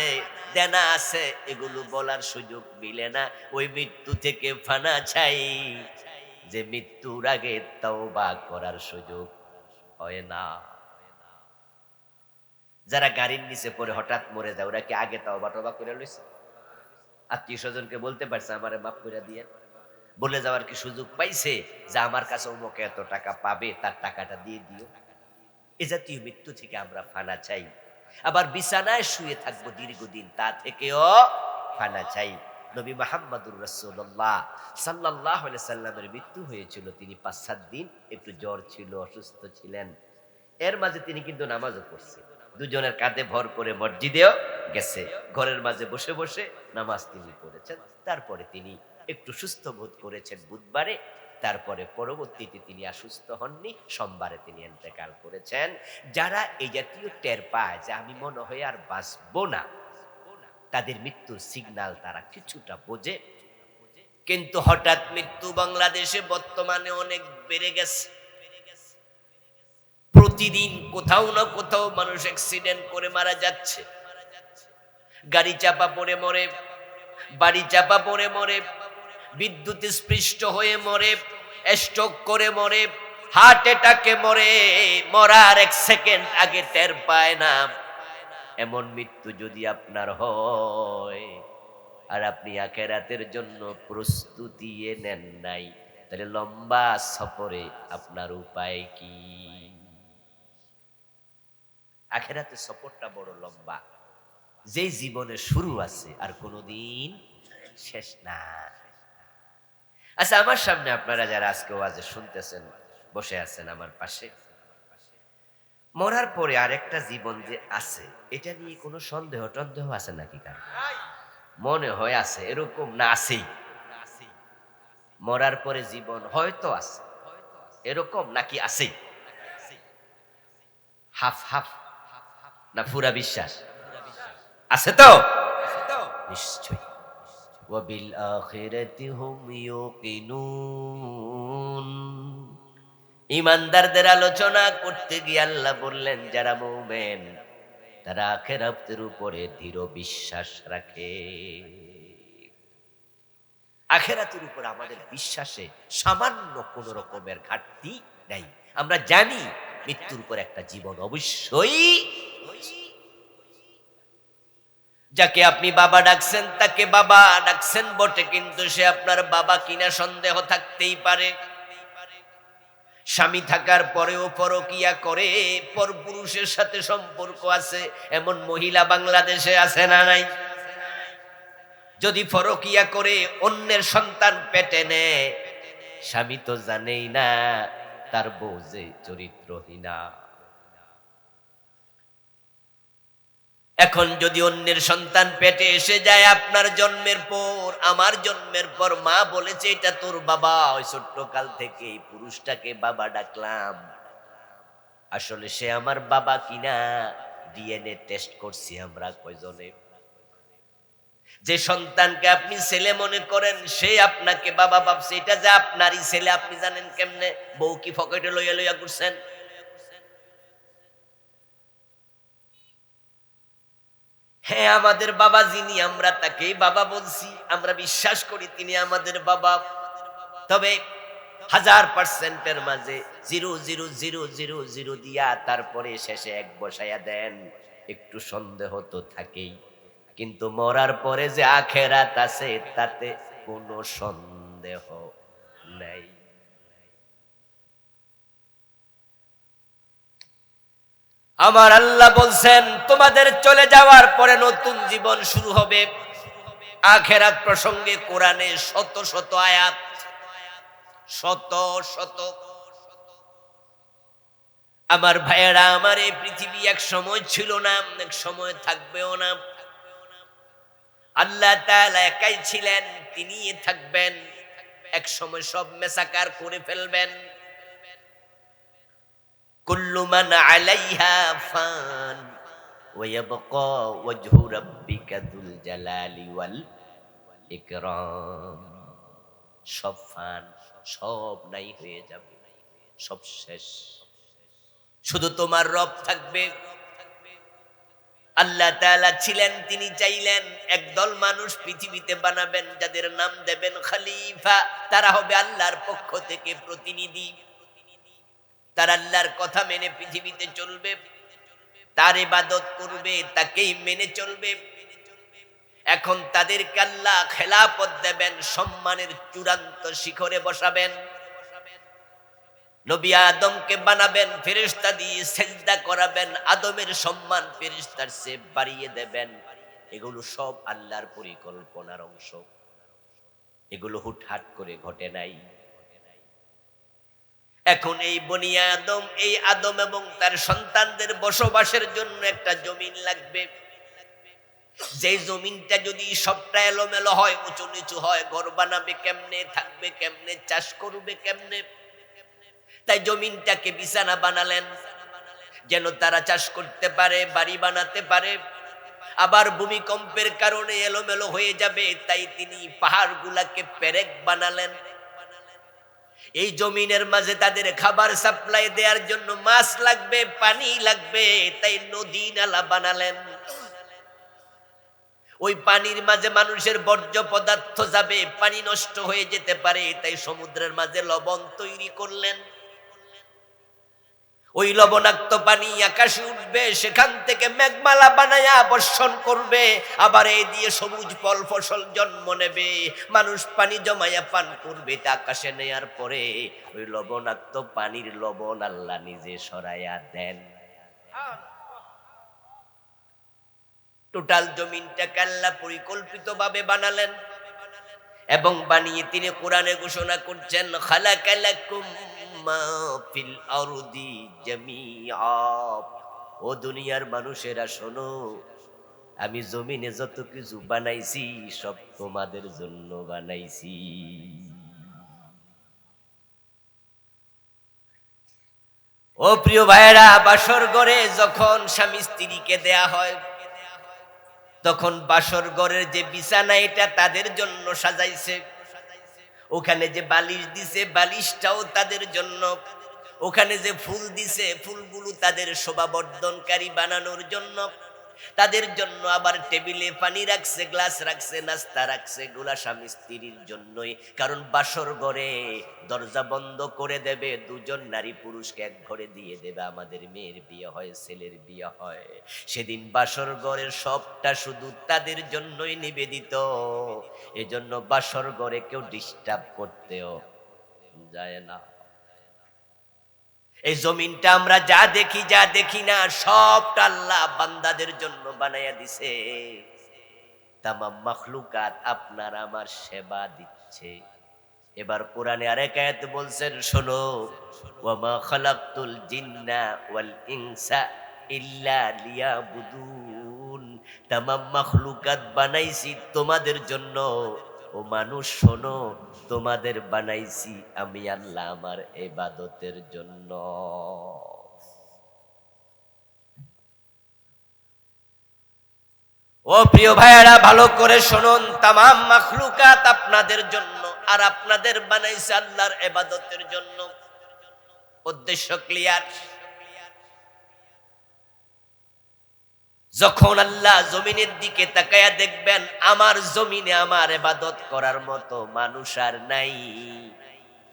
দেনা আছে, এগুলো বলার সুযোগ মিলে না। ওই মৃত্যু থেকে ফানা চাই, যে মৃত্যুর আগে তওবা করার সুযোগ হয় না। যারা গাড়ির নিচে পড়ে হঠাৎ মরে যায়, ওরা কি আগে তওবা টবা করে লইছে? আত্মীয় স্বজনকে বলতে পারছে আমারে মাফ করে দিয়েন? বলে যাওয়ার কি সুযোগ পাইছে যে আমার কাছে অমুকে এত টাকা পাবে, তার টাকাটা দিয়ে দিও? এ জাতীয় মৃত্যু থেকে আমরা ফানা চাই। আবার বিছানায় শুয়ে থাকবো দীর্ঘদিন, তা থেকেও ফানা চাই। নবী মুহাম্মদুর রাসূলুল্লাহ সাল্লাল্লাহু আলাইহি সাল্লামের মৃত্যু হয়েছিল, তিনি ৫-৭ দিন একটু জ্বর ছিল, অসুস্থ ছিলেন। এর মাঝে তিনি কিন্তু নামাজও পড়ছে, দুজনের কাঁধে ভর করে মসজিদেও গেছে, ঘরের মাঝে বসে বসে নামাজ তিনি পড়েছেন। তারপরে তিনি একটু সুস্থ বোধ করেছেন বুধবারে, তারপরে পরবর্তীতে তিনি আর সুস্থ হননি, সোমবারে তিনি ইন্তেকাল করেছেন। যারা এই জাতীয় টের পায় যে আমি মনে হয় আর বাঁচবো না, তাদের মৃত্যুর সিগন্যাল তারা কিছুটা বোঝে। কিন্তু হঠাৎ মৃত্যু বাংলাদেশে বর্তমানে অনেক বেড়ে গেছে। প্রতিদিন কোথাও না কোথাও মানুষ অ্যাক্সিডেন্ট করে মারা যাচ্ছে, গাড়ি চাপা পড়ে মরে, বাড়ি চাপা পড়ে মরে, বিদ্যুৎ স্পৃষ্ট হয়ে মরে, স্ট্রোক করে মরে, হার্ট অ্যাটাকে মরে, মরার 1 সেকেন্ড আগে টের পায় না। এমন মৃত্যু যদি আপনার হয় আর আপনি আখিরাতের জন্য প্রস্তুতি নেন নাই, তাহলে লম্বা সফরে আপনার উপায় কি? আখিরাতের সফরটা বড় লম্বা, যেই জীবনে শুরু আছে আর কোনোদিন শেষ না। আচ্ছা, আমার সামনে আপনারা যারা আজকে ওয়াজে শুনতেছেন, বসে আছেন আমার পাশে, মরার পরে আরেকটা জীবন যে আছে, এটা নিয়ে কোনো সন্দেহ টন্দেহ আছে নাকি? কার মনে হয় আছে এরকম? না আছেই? মরার পরে জীবন হয়তো আছে এরকম, নাকি আছেই? হাফ হাফ না পুরা বিশ্বাস আছে? তো নিশ্চয়ই। ওয়াবিল আখিরাতি হুম ইউকিনুন। ঈমানদারদের আলোচনা করতে গিয়ে আল্লাহ বললেন, যারা মুমিন তারা আখিরাতের উপরে দৃঢ় বিশ্বাস রাখে। আখিরাতের উপর আমাদের বিশ্বাসে সামান্য কোন রকমের ঘাটতি নাই। আমরা জানি মৃত্যুর পর একটা জীবন অবশ্যই। যাকে আপনি বাবা ডাকছেন তাকে বাবা ডাকছেন বটে, কিন্তু সে আপনার বাবা কিনা সন্দেহ থাকতেই পারে। স্বামী থাকার পরেও পরকিয়া করে, পরপুরুষের সাথে সম্পর্ক আছে, এমন মহিলা বাংলাদেশে আছে না নাই? যদি পরকিয়া করে অন্যের সন্তান পেটে নেয়, স্বামী তো জানেই না তার বউ যে চরিত্রহীনা। এখন যদি অন্যের সন্তান পেটে এসে যায় আপনার জন্মের পর, আমার জন্মের পর, মা বলেছে এটা তোর বাবা, ওই ছোট্ট কাল থেকে এই পুরুষটাকে বাবা ডাকলাম, আসলে সে আমার বাবা কিনা ডিএনএ টেস্ট করছি আমরা কয়জনে। যে সন্তানকে আপনি ছেলে মনে করেন সে আপনাকে বাবা ভাবছে, এটা যে আপনারই ছেলে আপনি জানেন কেমনে? বউ কি পকেটে লইয়া লইয়া করছেন? হ্যাঁ, আমাদের বাবা যিনি, আমরা তাকেই বাবা বলছি, আমরা বিশ্বাস করি তিনি আমাদের বাবা। তবে 1000%-এর মাঝে 0.00000 দিয়া তারপরে শেষে 1 বসায়া দেন, একটু সন্দেহ তো থাকেই। কিন্তু মরার পরে যে আখিরাত আছে তাতে কোনো সন্দেহ নাই। আমার আল্লাহ বলছেন, তোমাদের চলে যাওয়ার পরে নতুন জীবন শুরু হবে। আখিরাত প্রসঙ্গে কোরআনে শত শত আয়াত, শত শত। আমার ভাইয়েরা, আমার এই পৃথিবী এক সময় ছিল না, এক সময় থাকবেও না। আল্লাহ তাআলা একাই ছিলেন, তিনিই থাকবেন, এক সময় সব মেসাকার করে ফেলবেন। কুল্লু মান আলাইহা ফান ওয়া ইয়াবকা ওয়াজহু রাব্বিকা যুল জালালি ওয়াল ইকরাম। সব ফান, সব নাই হয়ে যাবে, সব শেষ, শুধু তোমার রব থাকবে। আল্লাহ তাআলা ছিলেন, তিনি চাইলেন একদল মানুষ পৃথিবীতে বানাবেন যাদের নাম দেবেন খলিফা। তারা হবে আল্লাহর পক্ষ থেকে প্রতিনিধি, তারা আল্লাহর কথা মেনে পৃথিবীতে চলবে, তার ইবাদত করবে, তাকেই মেনে চলবে। এখন তাদেরকে আল্লাহ খেলাফত দেবেন, সম্মানের চূড়ান্ত শিখরে বসাবেন। নবী আদমকে বানাবেন, ফেরেশতা দিয়ে সেজদা করাবেন, আদমের সম্মান ফেরেশতার চেয়ে বাড়িয়ে দেবেন। এগুলো সব আল্লাহর পরিকল্পনার অংশ, এগুলো হুটহাট করে ঘটে নাই। এখন এই বনি আদম, এই আদম এবং তার সন্তানদের বসবাসের জন্য একটা জমিন লাগবে। যে জমিনটা যদি সবটা এলোমেলো হয়, উঁচু নিচু হয়, ঘর বানাবে কেমনে, থাকবে কেমনে, চাষ করবে কেমনে? তাই জমিনটাকে বিছানা বানালেন যেন তারা চাষ করতে পারে, বাড়ি বানাতে পারে। আবার ভূমিকম্পের কারণে এলোমেলো হয়ে যাবে, তাই তিনি পাহাড়গুলাকে পেরেক বানালেন। এই জমিনের মাঝে তাদের খাবার সাপ্লাই দেওয়ার জন্য মাছ লাগবে, পানি লাগবে, তাই নদী নালা বানালেন। ওই পানির মাঝে মানুষের বর্জ্য পদার্থ যাবে, পানি নষ্ট হয়ে যেতে পারে, তাই সমুদ্রের মাঝে লবণ তৈরি করলেন। ওই লবণাক্ত পানি আকাশে উঠবে, সেখান থেকে মেঘমালা বানায়া বর্ষণ করবে, আবার এই দিয়ে সবুজ ফল ফসল জন্ম নেবে, মানুষ পানি জমায়া পান করবে। তা আকাশে নেয়ার পরে ওই লবণাক্ত পানির লবণ আল্লাহ নিজে সরাইয়া দেন। টোটাল জমিনটাকে আল্লাহ পরিকল্পিতভাবে বানালেন এবং বানিয়ে তিনি কোরআনে ঘোষণা করছেন, খালাকালাকুম মা ফিল আরদি জামিআ। ও দুনিয়ার মানুষেরা শোনো, আমি জমিনে যত কিছু বানাইছি সব তোমাদের জন্য বানাইছি। ও প্রিয় ভাইয়েরা, বাসর ঘরে যখন স্বামী স্ত্রীকে দেয়া হয়, তখন বাসর ঘরের যে বিছানা এটা তাদের জন্য সাজাইছে, ওখানে যে বালিশ দিছে বালিশটাও তাদের জন্য, ওখানে যে ফুল দিছে ফুলগুলো তাদের শোভাবর্ধনকারী বানানোর জন্য, তাদের জন্য। আবার টেবিলে পানি রাখছে, গ্লাস রাখছে, নাস্তা রাখছে, এগুলা স্বামী স্ত্রীর জন্যই। কারণ বাসর ঘরে দরজা বন্ধ করে দেবে, দুজন নারী পুরুষকে এক ঘরে দিয়ে দেবে। আমাদের মেয়ের বিয়ে হয়, ছেলের বিয়ে হয়, সেদিন বাসর ঘরের সবটা শুধু তাদের জন্যই নিবেদিত। এজন্য বাসর ঘরে কেউ ডিস্টার্ব করতেও যায় না। এই জমিনটা আমরা যা দেখি যা দেখি না সবটা আল্লাহ বান্দাদের জন্য বানাইয়া দিছে। তামাম মাখলুকাত আপনার আমার সেবা দিচ্ছে। এবার কোরআনে আরেক আয়াত বলছেন, শোনো, ওয়ামা খালাকতুল জিন্না ওয়াল ইনসা ইল্লা লিয়াবুদুন। তামাম মাখলুকাত বানাইছি তোমাদের জন্য। ও মানুষ শোনো, তোমাদের বানাইছি আমি আল্লাহ আমার ইবাদতের জন্য। ও প্রিয় ভাইয়েরা, ভালো করে শুনুন, তামাম মাখলুকাত আপনাদের জন্য, আর আপনাদের বানাইছে আল্লাহর ইবাদতের জন্য। উদ্দেশ্য ক্লিয়ার। যখন আল্লাহ জমিনের দিকে তাকায়া দেখবেন আমার জমিনে আমার ইবাদত করার মতো মানুষ আর নাই,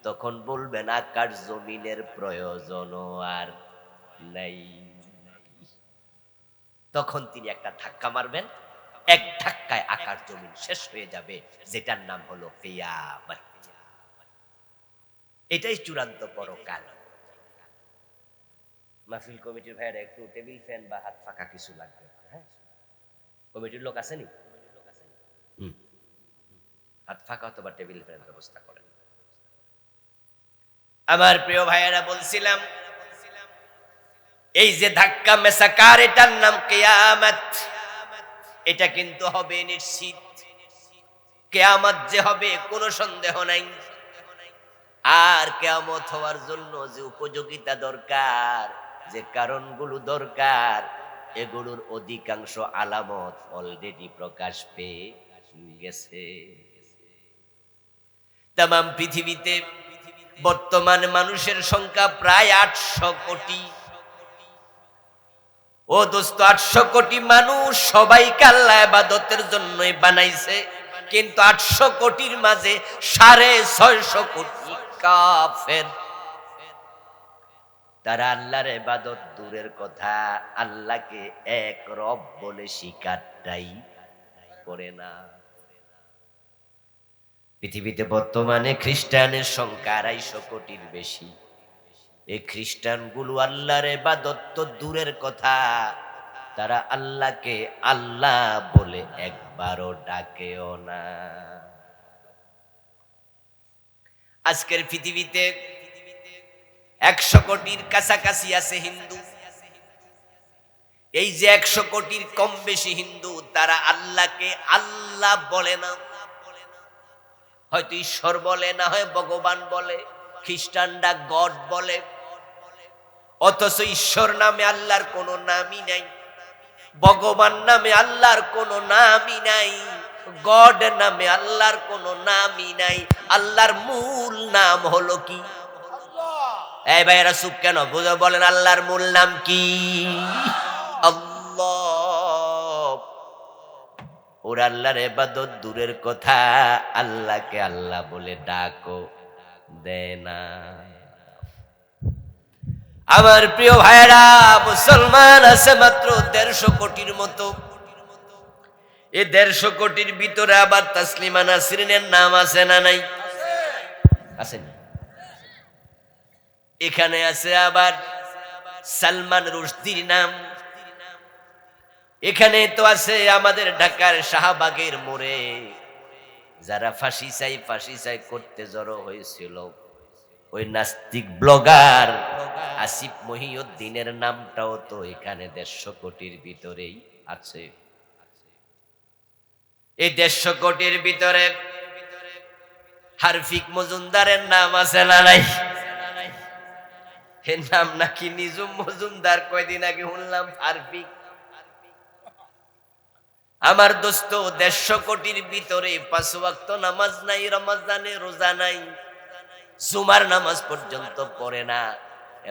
তখন বলবেন আকাশ জমিনের প্রয়োজনও আর নাই। তখন তিনি একটা ধাক্কা মারবেন, এক ধাক্কায় আকাশ জমিন শেষ হয়ে যাবে, যেটার নাম হলো কিয়ামত। এটাই চূড়ান্ত পরকাল। মাহফিল কমিটির ভাইয়েরা একটু টেবিল ফ্যান বা হাত ফাঁকা কিছু লাগবে। হ্যাঁ, কমিটির লোক আসেনি? হাত ফাঁকা অথবা টেবিল ফ্যানের ব্যবস্থা করেন। আমার প্রিয় ভাইয়েরা, বলছিলাম এই যে ধাক্কা মেসাকার, এটার নাম কিয়ামত। এটা কিন্তু হবে নিশ্চিত। কিয়ামত যে হবে কোনো সন্দেহ নাই। আর কিয়ামত হওয়ার জন্য যে উপযোগিতা দরকার, যে কারণগুলো দরকার, এগুলোর অধিকাংশ আলামত অলরেডি প্রকাশ পেয়ে গেছে। তামাম পৃথিবীতে বর্তমান মানুষের সংখ্যা প্রায় 800 কোটি। ও দোস্ত, 800 কোটি মানুষ সবাইকে আল্লাহ ইবাদতের জন্যই বানাইছে, কিন্তু 800 কোটির মাঝে 650 কোটি কাফের। তারা আল্লাহর ইবাদত দূরের কথা, আল্লাহকে এক রব বলে স্বীকারটাই পড়ে না। পৃথিবীতে বর্তমানে খ্রিস্টানের সংখ্যা 250 কোটির বেশি। এই খ্রিস্টানগুলো আল্লাহর ইবাদত তো দূরের কথা, তারা আল্লাহকে আল্লাহ বলে একবারও ডাকেও না। আজকের পৃথিবীতে 100 কোটির কাছাকাছি আছে হিন্দু। এই যে 100 কোটির কম বেশি হিন্দু, তারা আল্লাহকে আল্লাহ বলে না, হয়তো ঈশ্বর বলে, না হয় ভগবান বলে, খ্রিস্টানরা গড বলে। অথচ ঈশ্বর নামে আল্লাহর কোনো নামই নাই, ভগবান নামে আল্লাহর কোনো নামই নাই, গড নামে আল্লাহর কোনো নামই নাই। আল্লাহর মূল নাম হলো কি? এই ভাইয়েরা চুপ কেন? বুঝে বলেন, আল্লাহর মূল নাম কি? আল্লাহ। ওর আল্লাহর ইবাদত দূরের কথা, আল্লাহকে আল্লাহ বলে ডাকো দেয় না। আমার প্রিয় ভাইরা, মুসলমান আছে মাত্র 150 কোটির মতো। এই 150 কোটির ভিতরে আবার তাসলিমা নাসরিনের নাম আছে না নাই? আছে না? এখানে আছে আবার সালমান রুশদির নাম। এখানে তো আছে আমাদের ঢাকার শাহবাগের মোড়ে যারা ফাঁসি চাই করতে জড়ো হয়েছিল, ওই নাস্তিক ব্লগার আসিফ মহিউদ্দিনের নামটাও তো এখানে 150 কোটির ভিতরেই আছে। এই 150 কোটির ভিতরে হারফিক মজুমদারের নাম আছে না নাই? এর নাম নাকি নিজুম মজুমদার, কয়দিন আগে শুনলাম হারফিক। আমার দোস্ত, 150 কোটির ভিতরে 5 ওয়াক্ত নামাজ নাই, রমজানে রোজা নাই, জুমার নামাজ পর্যন্ত পড়ে না,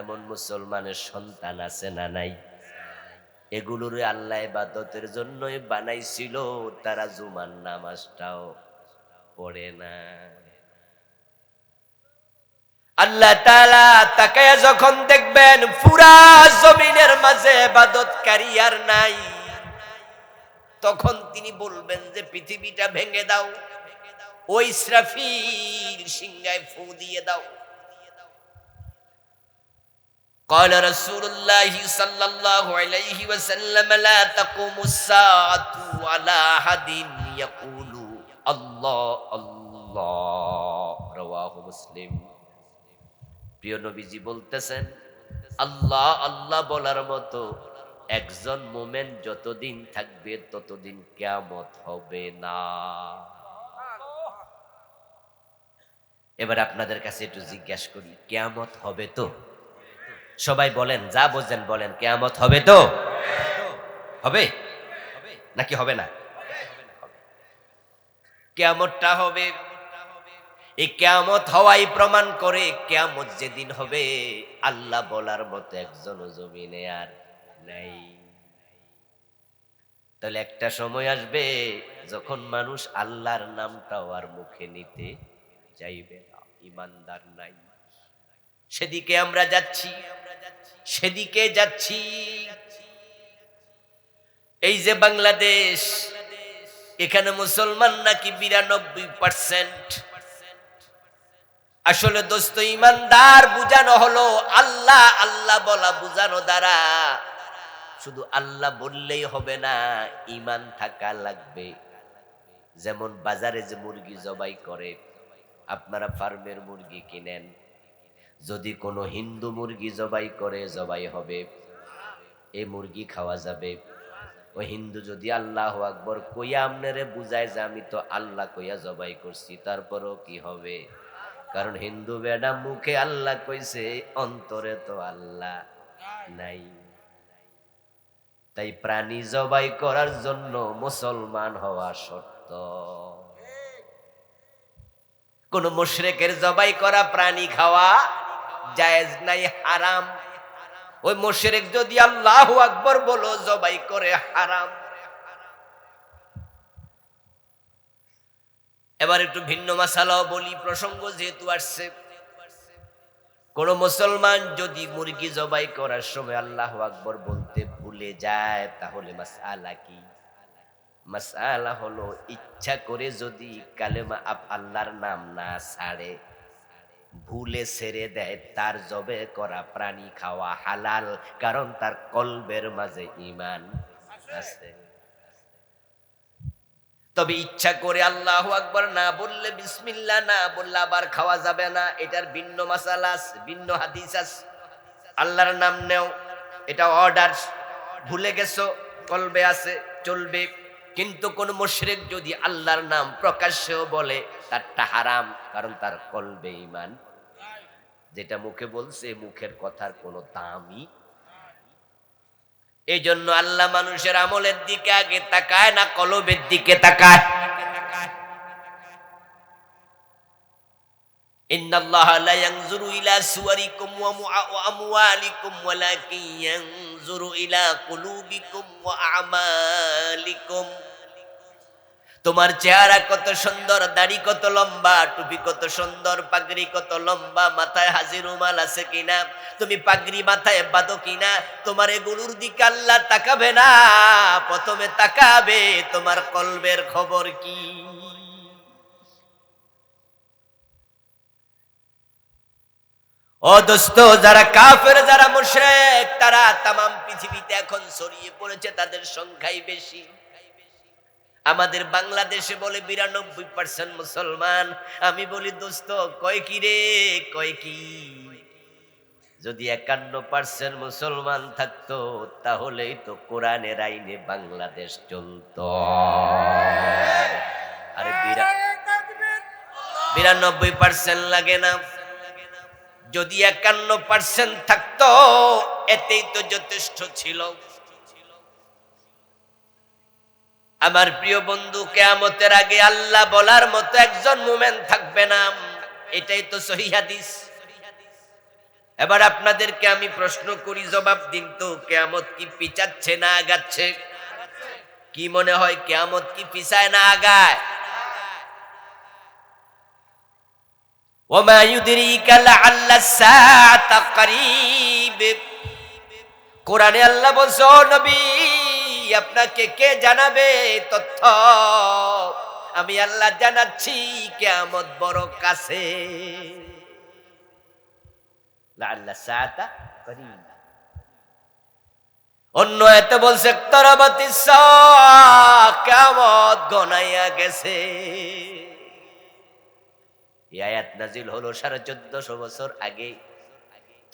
এমন মুসলমানের সন্তান আছে না নাই? এগুলোর আল্লাহ ইবাদতের জন্যই বানাইছিল, তারা জুমার নামাজটাও পড়ে না। আল্লাহ তাআলা তাকায়া যখন দেখবেন পুরা জমিনের মাঝে ইবাদতকারী আর নাই, তখন তিনি বলবেন যে পৃথিবীটা ভেঙে দাও, ওই ইসরাফিল সিংহায় ফু দিয়ে দাও। قال رسول الله صلى الله عليه وسلم لا تقوم الساعة على أحد يقول الله الله رواه مسلم। প্রিয় নবীজি বলতেছেন, আল্লাহ আল্লাহ বলার মতো একজন মোমেন যতদিন থাকবে ততদিন কিয়ামত হবে না। এবার আপনাদের কাছে একটু জিজ্ঞাসা করি, কিয়ামত হবে তো? সবাই বলেন, যা বোঝেন বলেন, কিয়ামত হবে তো? হবে নাকি হবে না? কিয়ামতটা হবে। এই কিয়ামত হওয়াই প্রমাণ করে কিয়ামত যেদিন হবে আল্লাহ বলার মতো একজন জমিনে আর নাই। তাহলে একটা সময় আসবে যখন মানুষ আল্লাহর নামটাও আর মুখে নিতে চাইবে না, ইমানদার নাই। সেদিকে আমরা যাচ্ছি, সেদিকে যাচ্ছি। এই যে বাংলাদেশ, এখানে মুসলমান নাকি 92%। আসলে দোস্ত, ইমানদার বুঝানো হলো আল্লাহ আল্লাহ বলা বুঝানো দ্বারা শুধু আল্লাহ বললেই হবে না, ঈমান থাকা লাগবে। যেমন বাজারে যে মুরগি জবাই করে, আপনারা ফার্মের মুরগি কিনেন, যদি কোনো হিন্দু মুরগি জবাই করে জবাই হবে, এই মুরগি খাওয়া যাবে। ওই হিন্দু যদি আল্লাহু আকবার কইয়া আপনারে বুঝায় যে আমি তো আল্লাহ কইয়া জবাই করছি, তারপরও কি হবে? কারণ হিন্দু বেডা মুখে আল্লাহ কইছে, অন্তরে তো আল্লাহ নাই। তাই প্রাণী জবাই করার জন্য মুসলমান হওয়া শর্ত। কোন মুশরিকের জবাই করা প্রাণী খাওয়া জায়েজ নাই, হারাম। ওই মুশরিক যদি আল্লাহু আকবার বলো জবাই করে, হারাম। এবার একটু ভিন্ন মাসালাও বলি, প্রসঙ্গ যেহেতু আসছে। কোন মুসলমান যদি মুরগি জবাই করার সময় আল্লাহু আকবার বলতে ভুলে যায়, তাহলে মাসআলা কি? মাসআলা হলো ইচ্ছা করে যদি কালেমা আল্লাহর নাম না ছাড়ে, ভুলে ছেড়ে দেয়, তার জবে করা প্রাণী খাওয়া হালাল, কারণ তার কলবের মাঝে ঈমান আছে। তবে ইচ্ছা করে আল্লাহু আকবার না বললে, বিসমিল্লাহ না বললে আবার খাওয়া যাবে না, এটার ভিন্ন মাসালা আছে, ভিন্ন হাদিস আছে। আল্লাহর নাম নেও, এটা অর্ডার, ভুলে গেছো, কলবে আছে, চলবে। কিন্তু কোন মুশরিক যদি আল্লাহর নাম প্রকাশ্যেও বলে, তারটা হারাম, কারণ তার কলবে ঈমান। যেটা মুখে বলছে, মুখের কথার কোনো দামই। এই জন্য আল্লাহ মানুষের আমলের দিকে আগে তাকায় না, কলবের দিকে তাকায়। ইন্নাল্লাহা লা ইয়ানজুরু ইলা সুওয়ারিকুম ওয়া আমওয়ালিকুম ওয়ালাকিন ইয়ানজুরু ইলা কুলুবিকুম ওয়া আমালিকুম। তোমার চেহারা কত সুন্দর, দাড়ি কত লম্বা, টুপি কত সুন্দর, পাগড়ি কত লম্বা, মাথায় হাজির রুমাল আছে কিনা, তুমি পাগড়ি মাথায় বাঁধো কিনা, তোমার এগুলোর দিকে আল্লাহ তাকাবে না, প্রথমে তাকাবে তোমার কলবের খবর কি। ও দোস্ত, যারা কাফের, যারা মুশরিক, তারা তামাম পৃথিবীতে এখন ছড়িয়ে পড়েছে, তাদের সংখ্যাই বেশি। আমাদের বাংলাদেশে বলে 92% মুসলমান। আমি বলি দোস্ত, কয় কি রে, কয় কি? যদি 51% মুসলমান থাকতো, তাহলেই তো কোরআনের আইনে বাংলাদেশ চলতো। আরে 92% লাগে না, যদি 51% থাকতো, এতেই তো যথেষ্ট ছিল। আমার প্রিয় বন্ধু, কিয়ামতের আগে আল্লাহ বলার মতো একজন মুমিন থাকবে না, এটাই তো সহিহ হাদিস। এবার আপনাদেরকে আমি প্রশ্ন করি, জবাব দিন তো, কিয়ামত কি পিছাচ্ছে না আগাচ্ছে? কি মনে হয়, কিয়ামত কি পিছায় না আগায়? ওমা ইউদরিকা লাআল্লা সাআতা করিব। কোরআনে আল্লাহ বলছে, ও নবী, আপনাকে কে জানাবে তথ্য? আমি আল্লাহ জানাচ্ছি, কিয়ামত বড় কাছে। লাআল্লা সাআতা করিব। অন্য এতে বলছে ইকতারাবাতিস সাআ, কিয়ামত ঘনাইয়া গেছে। এই আয়াত নাজিল হলো 1450 বছর আগে।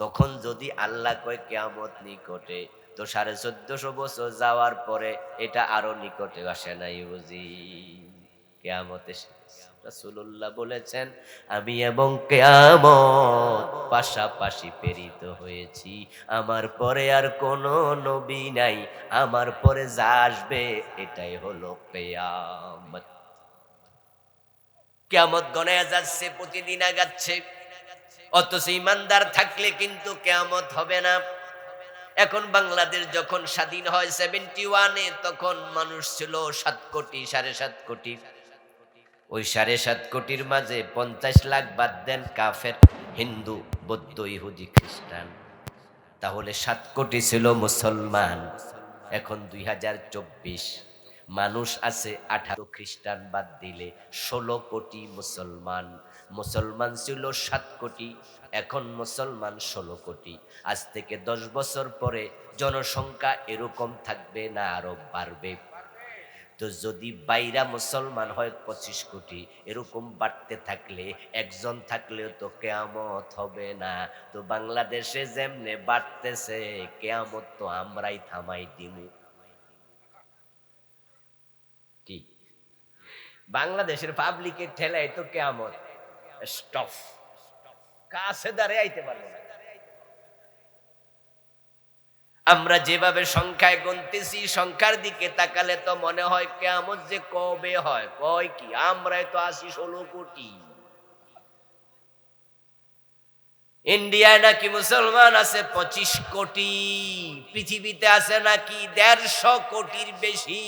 তখন যদি আল্লাহ কয় কিয়ামত নিকটে, তো 1450 বছর যাওয়ার পরে এটা আরো নিকটে আসে নাই বুঝি? কিয়ামত এসে গেছে। রাসূলুল্লাহ বলেছেন, আমি এবং কিয়ামত পাশাপাশি প্রেরিত হয়েছি, আমার পরে আর কোনো নবী নাই, আমার পরে যা আসবে এটাই হলো কিয়ামত। কিয়ামত গণায়া যাচ্ছে, প্রতিদিন আগাচ্ছে, অথচ ঈমানদার থাকলে কিন্তু কিয়ামত হবে না। এখন বাংলাদেশ যখন স্বাধীন হয় 71-এ, তখন মানুষ ছিল 7 কোটি, 7.5 কোটি। ওই 7.5 কোটির মাঝে 50 লাখ বাদ দেন কাফের, হিন্দু, বৌদ্ধ, ইহুদি, খ্রিস্টান, তাহলে 7 কোটি ছিল মুসলমান। এখন 2024, মানুষ আছে 18, খ্রিস্টান বাদ দিলে 16 কোটি মুসলমান। মুসলমান ছিল 7 কোটি, এখন মুসলমান 16 কোটি। আজ থেকে 10 বছর পরে জনসংখ্যা এরকম থাকবে না আরো বাড়বে? তো যদি বাইরা মুসলমান হয় 25 কোটি, এরকম বাড়তে থাকলে একজন থাকলেও তো কিয়ামত হবে না। তো বাংলাদেশে যেমনে বাড়তেছে, কিয়ামত তো আমরাই থামাই দিমু। কি বাংলাদেশের পাবলিকের ঠেলায় তো কিয়ামত স্টপ, কাছে দাঁড়িয়ে আইতে পারবো না। আমরা যেভাবে সংখ্যায় গুনতেছি, সংখ্যার দিকে তাকালে তো মনে হয় কিয়ামত যে কবে হয়। কয় কি, আমরাই তো আছি 16 কোটি। ইন্ডিয়ায় নাকি মুসলমান আছে 25 কোটি, পৃথিবীতে আছে নাকি 150 কোটির বেশি।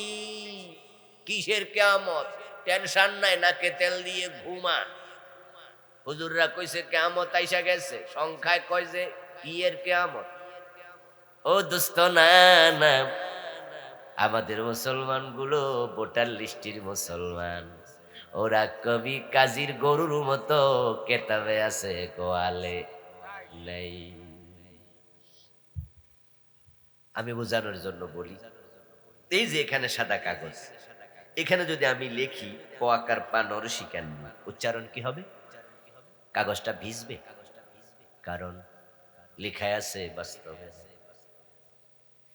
কিসের কিয়ামত? টেনশন নাই, নাকে তেল দিয়ে ঘুমান। হুজুররা কইছে কিয়ামত আইসা গেছে, সংখ্যায় কয় যে কি এর কিয়ামত। ও দোস্ত, না না, আমাদের মুসলমানগুলো ভোটার লিস্টির মুসলমান, ওরা কবি কাজীর গরুর মতো কেতাবে আছে, গোয়ালে নেই। আমি বোঝানোর জন্য বলি, এই যে এখানে সাদা কাগজ, এখানে যদি আমি লিখি ক আকার পা নরসিকান উচ্চারণ কি হবে? কাগজটা ভিজবে, কারণ লেখায় আছে বাস্তবে।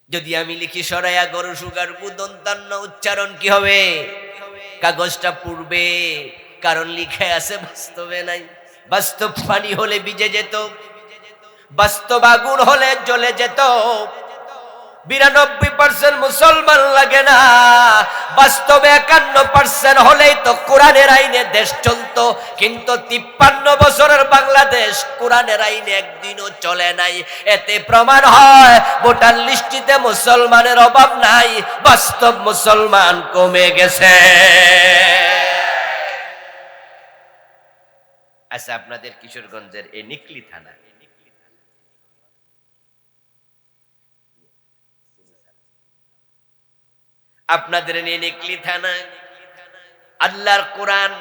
যদি আমি লিখি সরাইয়া গরু সুগার দন্তান্ন উচ্চারণ কি হবে? কাগজটা পুড়বে, কারণ লিখায় আছে বাস্তবে নাই। বাস্তব পানি হলে ভিজে যেত, বাস্তব আগুন হলে জ্বলে যেত। 92% মুসলমান লাগে না, বাস্তবে 51% হলেই তো কোরআনের আইনে দেশ চলতো। কিন্তু 53 বছরের বাংলাদেশ কোরআনের আইনে একদিনও চলে নাই। এতে প্রমাণ হয় ভোটার লিস্টিতে মুসলমানের অভাব নাই, বাস্তব মুসলমান কমে গেছে। আচ্ছা, আপনাদের কিশোরগঞ্জের এই নিকলি থানা, আপনাদের নিকলি থানা আল্লাহর কোরআন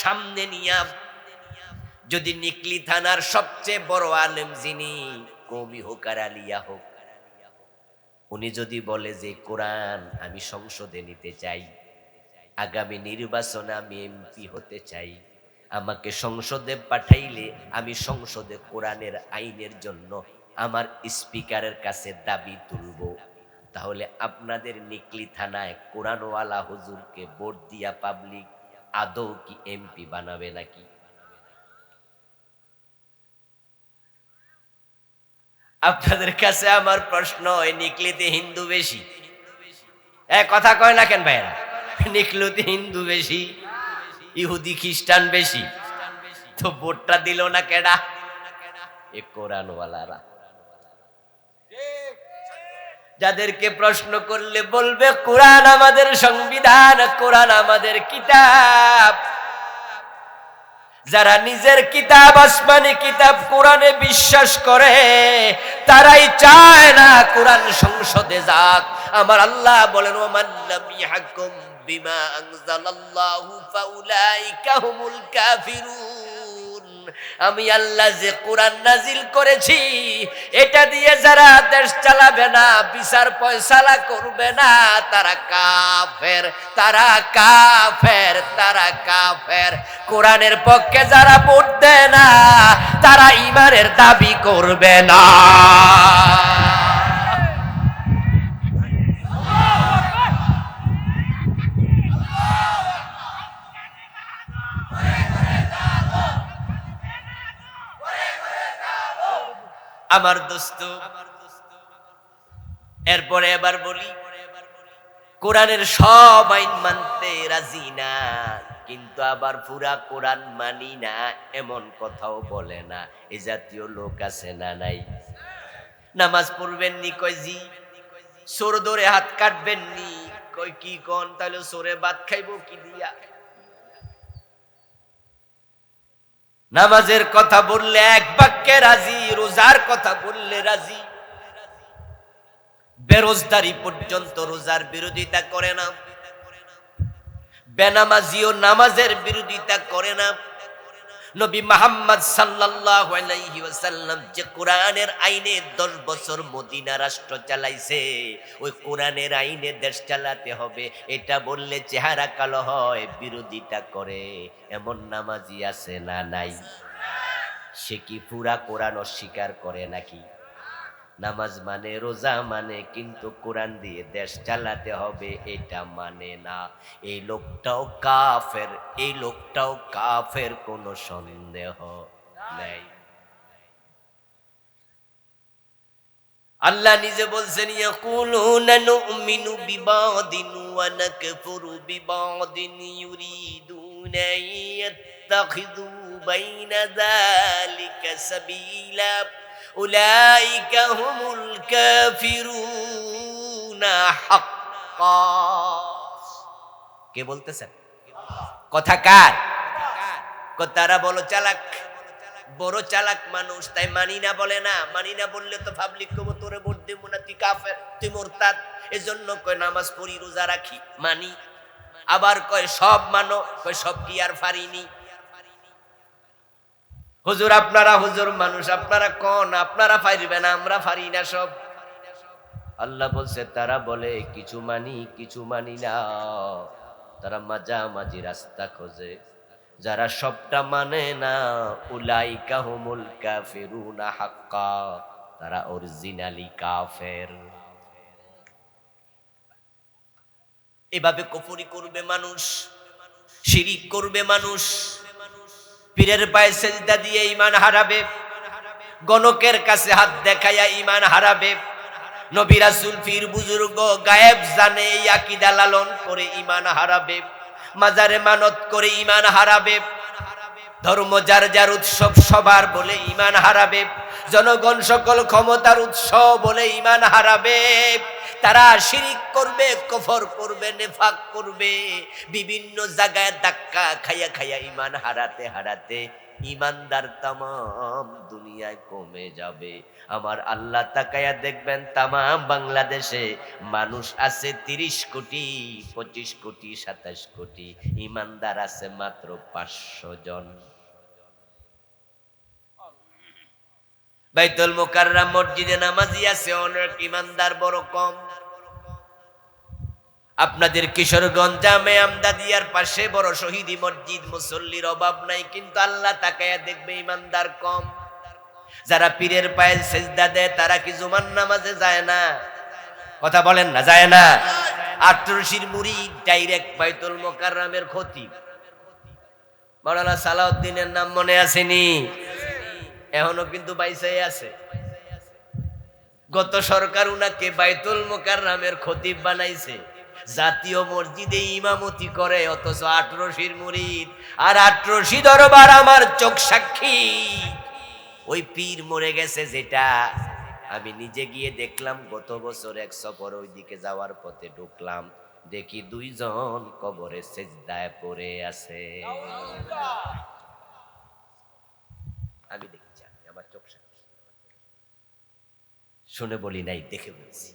সামনে নিয়া যদি নিকলি থানার সবচেয়ে বড় আলেম যিনি, কওমি হোক আর আলিয়া হোক, উনি যদি বলে যে কোরআন আমি সংসদে নিতে চাই, আগামী নির্বাচনে আমি এমপি হতে চাই, আমাকে সংসদে পাঠাইলে আমি সংসদে কোরআনের আইনের জন্য আমার স্পিকারের কাছে দাবি তুলব, তাহলে আপনাদের নিকলি থানায় কোরআনওয়ালা হুজুরকে ভোট দিয়া পাবলিক আদৌ কি এমপি বানাবে নাকি? আপনাদের কাছে আমার প্রশ্ন, এই নিকলিতে হিন্দু বেশি? কথা কয় না কেন ভাইরা? নিকলিতে হিন্দু বেশি, ইহুদি খ্রিস্টান বেশি, তো ভোটটা দিল না কেডা? এ কোরআনওয়ালারা। যাদেরকে প্রশ্ন করলে বলবে কোরআন আমাদের সংবিধান, কোরআন আমাদের কিতাব। যারা নিজের কিতাব, আসমানি কিতাব কোরআনে বিশ্বাস করে, তারাই চায় না কোরআন সংসদে যাক। আমার আল্লাহ বলেন, ওমান লাম ইয়াহকুম বিমা আনজালাল্লাহু ফাউলাইকা হুমুল কাফিরুন। আমি আল্লাহ যে কোরআন নাজিল করেছি, এটা দিয়ে যারা দেশ চালাবে না, বিচার ফয়সালা করবে না, তারা কাফের, তারা কাফের, তারা কাফের। কোরআনের পক্ষে যারা ভোট দেয় না, তারা ঈমানের দাবি করবে না। আমার দোস্ত, এরপরে এবার বলি, কোরআনের সব আইন মানতে রাজি না, কিন্তু আবার পুরা কোরআন মানি না এমন কথাও বলে না। এই জাতীয় লোক আছে না নাই? নামাজ পড়বেন নি? কয় জি। সোর ধরে হাত কাটবেন নি? কয় কি কোন? তাহলে সোরে ভাত খাইবো কি দিয়া? নামাজের কথা বললে এক বাক্যে রাজি, রোজার কথা বললে রাজি, বেরোজগারি পর্যন্ত রোজার বিরোধিতা করে না, বেনামাজিও নামাজের বিরোধিতা করে না। নবী মুহাম্মদ সাল্লাল্লাহু আলাইহি ওয়াসাল্লাম যে কোরআনের আইনে 10 বছর মদিনা রাষ্ট্র চালাইছে, ওই কোরআনের আইনে দেশ চালাতে হবে, এটা বললে চেহারা কালো হয়, বিরোধিতা করে। এমন নামাজি আছে না নাই? সে কি পুরা কোরআন অস্বীকার করে নাকি? নামাজ মানে, রোজা মানে, কিন্তু কোরআন দিয়ে দেশ চালাতে হবে এটা মানে না। এই লোকটাও কাফের, এই লোকটাও কাফের, কোনো সন্দেহ নেই। আল্লাহ নিজে বলছেন, ইয়াকুলুনা নুমিনু বিবাদিন ওয়া নাকফুরু বিবাদিন ইউরিদুনা ইয়াত্তাখিযু বাইনা যালিকা সাবিলা উলাইকা হুমুল কাফিরুনা হাক্কা। কে বলতেছেন? কথা কার? তারা বলো চালাক, বড় চালাক মানুষ, তাই মানি না বলে না। মানি না বললে তো পাবলিক কব তোরে ভোট দেব না, তুই কাফের, তুই মুরতাদ। এজন্য কয় নামাজ পড়ি, রোজা রাখি, মানি। আবার কয় সব মানো, কয় সব কি আর পারিনি। হুজুর আপনারা হুজুর মানুষ, আপনারা কোন, আপনারা পারবেন, আমরা পারি না সব। আল্লাহ বলছে তারা বলে কিছু মানি কিছু মানি না, তারা মাঝামাঝি রাস্তা খোঁজে। যারা সবটা মানে না, উলাইকা হুমুল কাফিরুনা হাক্কা, তারা অরিজিনালি কাফের। এভাবে কুফরি করবে মানুষ, শিরিক করবে মানুষ, পীরের পায়ে সেজদা দিয়ে ঈমান হারাবে, গণকের কাছে হাত দেখাইয়া ঈমান হারাবে, নবী রাসূল পীর বুজুর্গ গায়েব জানে এই আকীদা লালন করে ঈমান হারাবে, মাজারে মানত করে ঈমান হারাবে, ধর্ম যার যার উৎসব সবার বলে ঈমান হারাবে, জনগণ সকল ক্ষমতার উৎস বলে ঈমান হারাবে। তারা শিরিক করবে, কুফর করবে, নেফাক করবে, বিভিন্ন জায়গায় ধাক্কা খাইয়া খাইয়া ঈমান হারাতে হারাতে ঈমানদার তামাম দুনিয়ায় কমে যাবে। আমার আল্লাহ তাকায়া দেখবেন তামাম বাংলাদেশে মানুষ আছে 30 কোটি, 25 কোটি, 27 কোটি, ঈমানদার আছে মাত্র 500 জন। বাইতুল মুকাররম মসজিদে নামাজি আছে অনেক, ঈমানদার বড় কম। আপনাদের কিশোরগঞ্জ জামে আমদাদিয়ার পাশে বড় শহীদি মসজিদ, মুসল্লির অভাব নাই, কিন্তু আল্লাহ তাকায়া দেখবে ঈমানদার কম। যারা পীরের পায়ে সেজদা দেয় তারা কি জুমার নামাজে যায় না? কথা বলেন না, যায় না? আটরশির মুরিদ ডাইরেক্ট বাইতুল মুকাররমের খতিব মাওলানা সালাউদ্দিনের নাম মনে আসেনি? এখনো কিন্তু বাইসাই আছে। গত সরকার উনাকে বাইতুল মুকাররমের খতিব বানাইছে, জাতীয় মসজিদে ইমামতি করে, অথচ আটরশির মুরিদ। আর আটরশি দরবার আমার চোখ সাক্ষী, ওই পীর মরে গেছে, যেটা আমি নিজে গিয়ে দেখলাম গত বছর এক সফর ওইদিকে যাওয়ার পথে ঢুকলাম, দেখি 2 জন কবরে সেজদায় পড়ে আছে। আমি দেখছি, আমার চোখ সাক্ষী, শুনে বলি নাই, দেখে বলছি।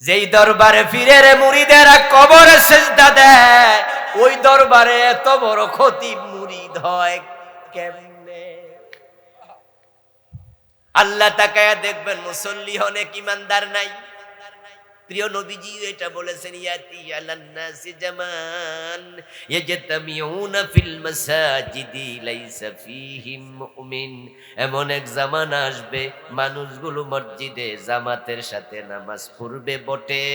যেই দরবারে পীরের মুরিদেরা কবরে সেজদা দেয়, ওই দরবারে এত বড় খতিব মুরিদ হয় কেমনে? আল্লাহ তাকায়া দেখবেন মুসল্লি অনেক, ঈমানদার নাই। প্রিয় নবীজি এটা বলেছেন, ইয়াতি আলান নাসি জামান ইয়াজতামিউনা ফিল মাসাজিদি লাইসা ফীহিম মুমিন। এমন এক জামানা আসবে মানুষগুলো মসজিদে জামাতের সাথে নামাজ পড়বে বটে,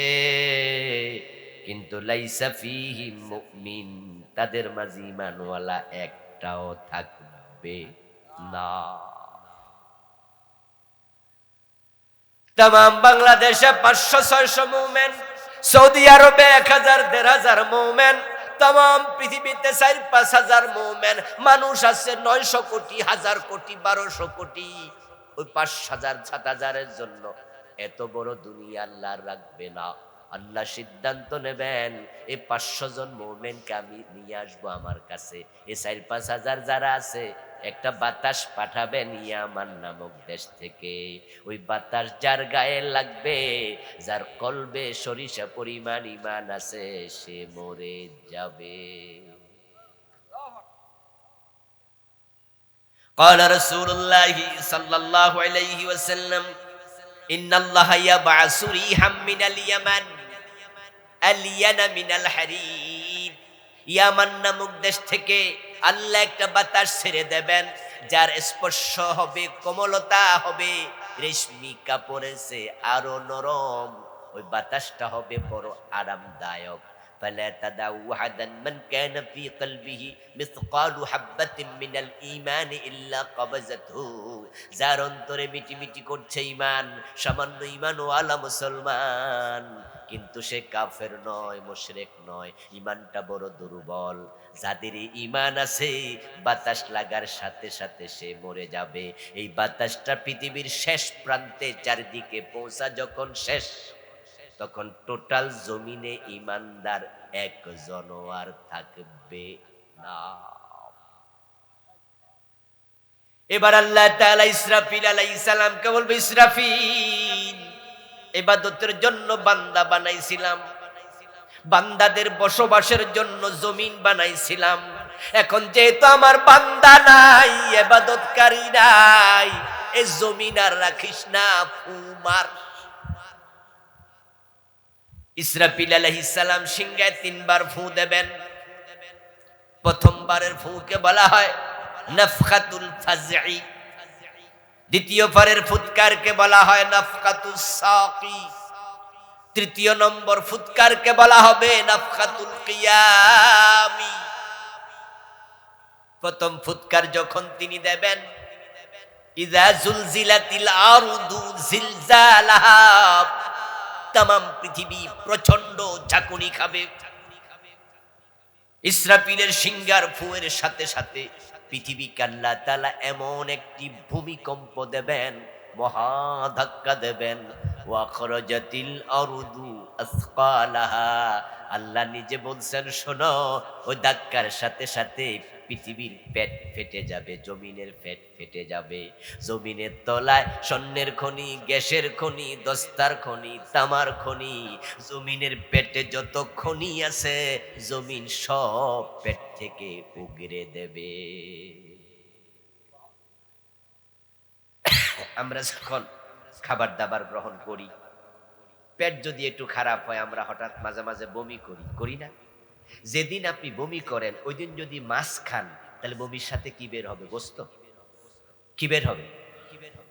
কিন্তু লাইসা ফীহিম মুমিন, তাদের মাঝে ঈমানওয়ালা একটাও থাকবে না। তাম বাংলাদেশে 500-600 মুমিন, সৌদি আরবে 1000-1500 মুমিন, তাম পৃথিবীতে 4-5 হাজার মুমিন। মানুষ আছে 900 কোটি, 1000 কোটি, 1200 কোটি। ওই 5,000-7,000-এর জন্য এত বড় দুনিয়া আল্লাহ রাখবে না। আল্লাহ সিদ্ধান্ত নেবেন, এই 500 জন মুমিনকে আমি নিয়ে আসবো আমার কাছে। এই 4-5 হাজার যারা আছে, একটা বাতাস পাঠাবেন ইয়ামান নামক দেশ থেকে। ওই বাতাস যার গায়ে লাগবে, যার কলবে সরিষা পরিমাণ ঈমান আছে, সে মরে যাবে। قال رسول الله صلى الله عليه وسلم إن الله يبعث ريحا من اليمن ألين من الحرير। ইয়ামান নামক দেশ থেকে আল্লাহ একটা বাতাস ছেড়ে দেবেন, যার স্পর্শ হবে, কোমলতা হবে রেশমি কাপড়ের চেয়ে আরো নরম। ওই বাতাসটা হবে বড় আরামদায়ক। فلا تدعوا أحدا من كان في قلبه مثقال حبة من الإيمان إلا قبضته। যার অন্তরে মিটি মিটি করছে ঈমান, সামান্য ঈমানওয়ালা মুসলমান, কিন্তু সে কাফের নয়, মুশরিক নয়, ঈমানটা বড় দুর্বল। যাদের ঈমান আছে, বাতাস লাগার সাথে সাথে সে মরে যাবে। এই বাতাসটা পৃথিবীর শেষ প্রান্তে চারিদিকে পৌঁছা যখন শেষ, তখন টোটাল জমিনে ঈমানদার একজনও আর থাকবে না। এবার আল্লাহ তাআলা ইসরাফিল আলাইহিস সালামকে বলবে, ইসরাফিল, ইবাদতের জন্য বান্দা বানাইছিলাম, বান্দাদের বসবাসের জন্য জমিন বানাইছিলাম। এখন যেহেতু আমার বান্দা নাই, ইবাদতকারী নাই, এই জমিন আর রাখিস না, ফুমার। ইসরাফিল আলাইহিস সালাম সিংহায় 3 বার ফু দেবেন। প্রথমবারের ফুকে বলা হয় নাফখাতুল ফাজঈ, দ্বিতীয় বারের ফুৎকারকে বলা হয় নাফখাতুস সাকি, তৃতীয় নম্বর ফুৎকারকে বলা হবে নাফখাতুল কিয়ামি। প্রথম ফুৎকার যখন তিনি দেবেন, ইযা জুলজিলাতিল আরদু জিলজালাহা, तमाम পৃথিবী প্রচন্ড ঝাঁকুনি খাবে। ইসরাফিলের সিংহার ফুয়ের সাথে সাথে পৃথিবীকে আল্লাহ তাআলা এমন একটি ভূমিকম্প দেবেন, মহা ধাক্কা দেবেন। ওয়া খরাজাতিল আরদু আসকালাহা, আল্লাহ নিজে বলছেন, শোনো, ওই ধাক্কার সাথে সাথে পৃথিবীর পেট ফেটে যাবে, জমিনের পেট ফেটে যাবে। জমিনের তলায় স্বর্ণের খনি, গ্যাসের খনি, দস্তার খনি, তামার খনি, জমিনের পেটে যত খনি আছে জমিন সব পেট থেকে উগরে দেবে। আমরা যখন খাবার দাবার গ্রহণ করি, পেট যদি একটু খারাপ হয় আমরা হঠাৎ মাঝে মাঝে বমি করি না? যেদিন আপনি বমি করেন ওই দিন যদি মাছ খান, তাহলে বমির সাথে কি বের হবে? গোস্ত। কি বের হবে?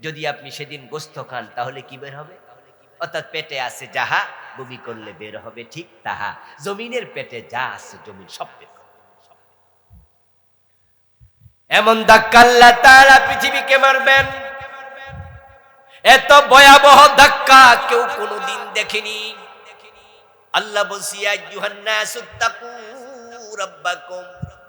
যদি আপনি সেদিন গোস্ত খান তাহলে কি বের হবে? অর্থাৎ পেটে আছে যাহা, বমি করলে বের হবে ঠিক তাহা। জমিনের পেটে যা আছে জমিন সব বের হবে। এমন ধাক্কা আল্লাহ তাআলা পৃথিবীকে মারবেন, এত ভয়াবহ ধাক্কা কেউ কোনোদিন দেখেনি। আল্লাহ বলছি, আইয়ুহান নাসুত্তাকু রাব্বাকুম,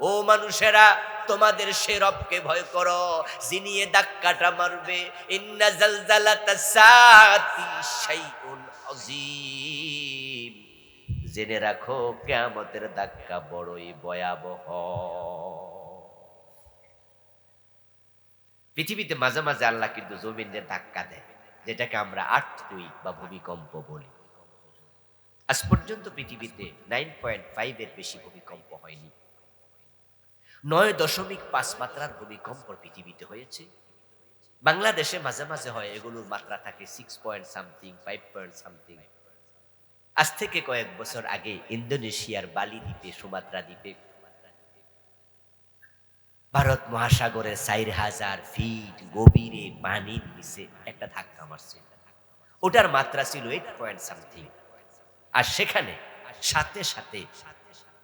ও মানুষেরা তোমাদের সে রবকে ভয় করো যিনি এ ধাক্কাটা মারবে। ইন্না জালজালাতাস সাআতি শাইউন আযীম, জেনে রাখো কিয়ামতের ধাক্কা বড়ই ভয়াবহ। পৃথিবীতে মাঝে মাঝে আল্লাহ কিন্তু জমিনের ধাক্কা দেয়, যেটাকে আমরা আর্থকুইক বা ভূমিকম্প বলি। আজ পর্যন্ত পৃথিবীতে 9.5 এর বেশি ভূমিকম্প হয়নি। 9.5 মাত্রার ভূমিকম্প পৃথিবীতে হয়েছে। বাংলাদেশে মাঝে মাঝে হয়, এগুলোর মাত্রা থাকে 6 পয়েন্ট সামথিং, 5 পয়েন্ট সামথিং। আজ থেকে কয়েক বছর আগে ইন্দোনেশিয়ার বালি দ্বীপে, সুমাত্রা দ্বীপে, ভারত মহাসাগরের 4000 ফিট গভীরে পানির নিচে একটা ধাক্কা মারছে। ওটার মাত্রা ছিল 8 পয়েন্ট সামথিং। আর সেখানে সাথে সাথে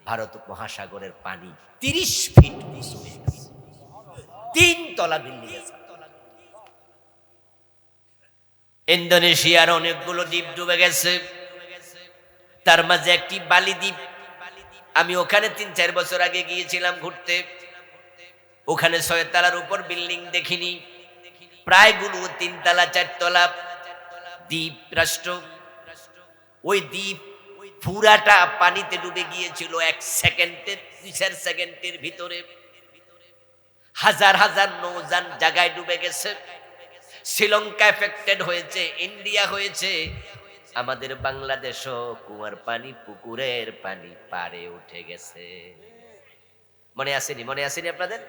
ভারত মহাসাগরের পানি 30 ফিট নিচে হয়ে গেছে, 3 তলা বিল্ডিং আছে। ইন্দোনেশিয়ার অনেকগুলো দ্বীপ ডুবে গেছে, তার মাঝে একটি বালি দ্বীপ। আমি ওখানে 3-4 বছর আগে গিয়েছিলাম ঘুরতে। ওখানে 6 তলার উপর বিল্ডিং দেখিনি, প্রায়গুলো 3 তলা 4 তলা দ্বীপ রাষ্ট্র। ওই দ্বীপ পুরাটা পানিতে ডুবে গিয়েছিল 1 সেকেন্ডের, 2-4 সেকেন্ডের ভিতরে। হাজার হাজার নৌযান জায়গায় ডুবে গেছে। শ্রীলঙ্কা এফেক্টেড হয়েছে, ইন্ডিয়া হয়েছে, আমাদের বাংলাদেশও কুয়ার পানি, পুকুরের পানি পারে উঠে গেছে। মনে আসেনি? মনে আসেনি আপনাদের?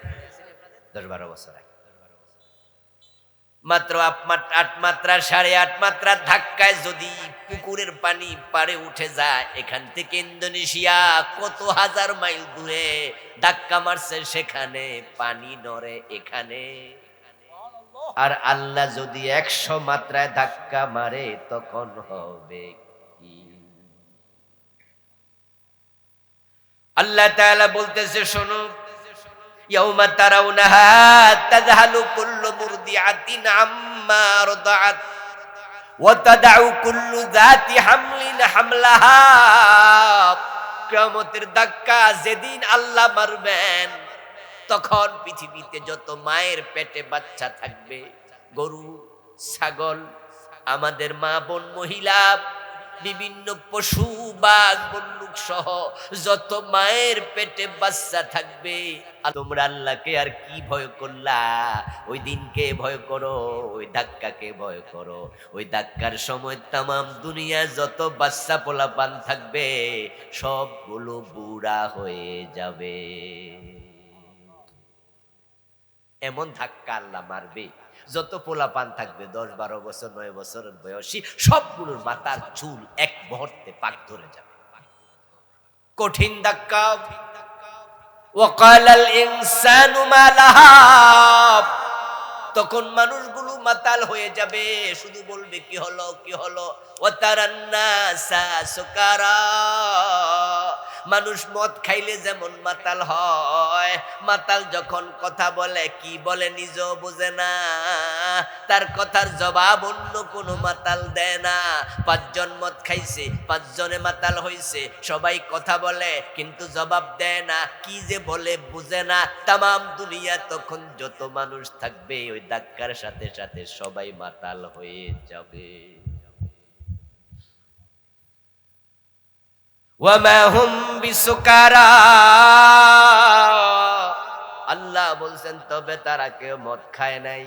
10-12 বছর আগে মাত্র 8 মাত্রা 8.5 মাত্রার ধাক্কায় যদি পুকুরের পানি পারে উঠে যায়, এখান থেকে ইন্দোনেশিয়া কত হাজার মাইল দূরে ধাক্কা মারছে, সেখানে পানি নড়ে এখানে। আর আল্লাহ যদি 100 মাত্রায় ধাক্কা মারে তখন হবে কি? আল্লাহ তাআলা বলতেছে, শোনো, ইয়াউমা তারাউনাহা তাযহালু কুল্লু মুরদিআতিন আম্মা রাদাআত ওয়া তাদউ কুল্লু যাতি হামলিন হামলাহা। কিয়ামতের ধাক্কা যেদিন আল্লাহ মারবেন, তখন পৃথিবীতে যত মায়ের পেটে বাচ্চা থাকবে, গরু, ছাগল, আমাদের মা বোন মহিলা বিভিন্ন পশু বাঘ বল্লুক সহ যত মায়ের পেটে বাচ্চা থাকবে, তোমরা আল্লাহকে আর কি ভয় করলা? ওই দিনকে ভয় করো, ওই ধাক্কাকে ভয় করো। ওই ধাক্কার সময় তামাম দুনিয়া যত বাচ্চা পোলাপান থাকবে সবগুলো বুড়া হয়ে যাবে। এমন ধাক্কা আল্লাহ মারবে, যত পোলাপান থাকবে 10-12 বছর 9 বছরের বয়সী সবগুলোর মাথার চুল এক মুহূর্তে পাক ধরে যাবে। কঠিন ধাক্কা। ওয়াকালাল ইনসানু মা লাহা, তখন মানুষগুলো মাতাল হয়ে যাবে, শুধু বলবে কি হলো কি হলো। ওয়াতারান নাসা সুকারা, মানুষ মদ খাইলে যেমন মাতাল হয়, মাতাল যখন কথা বলে কি বলে নিজেও বোঝে না, তার কথার জবাব অন্য কোনো মাতাল দেয় না। 5 জন মদ খাইছে, 5 জনে মাতাল হইছে, সবাই কথা বলে কিন্তু জবাব দেয় না, কি যে বলে বুঝে না। তামাম দুনিয়া তখন যত মানুষ থাকবে ওই ধাক্কার সাথে সাথে সবাই মাতাল হয়ে যাবে। ওয়ামা হুম বিসুকারা, আল্লাহ বলছেন তবে তারা কেউ মদ খায় নাই,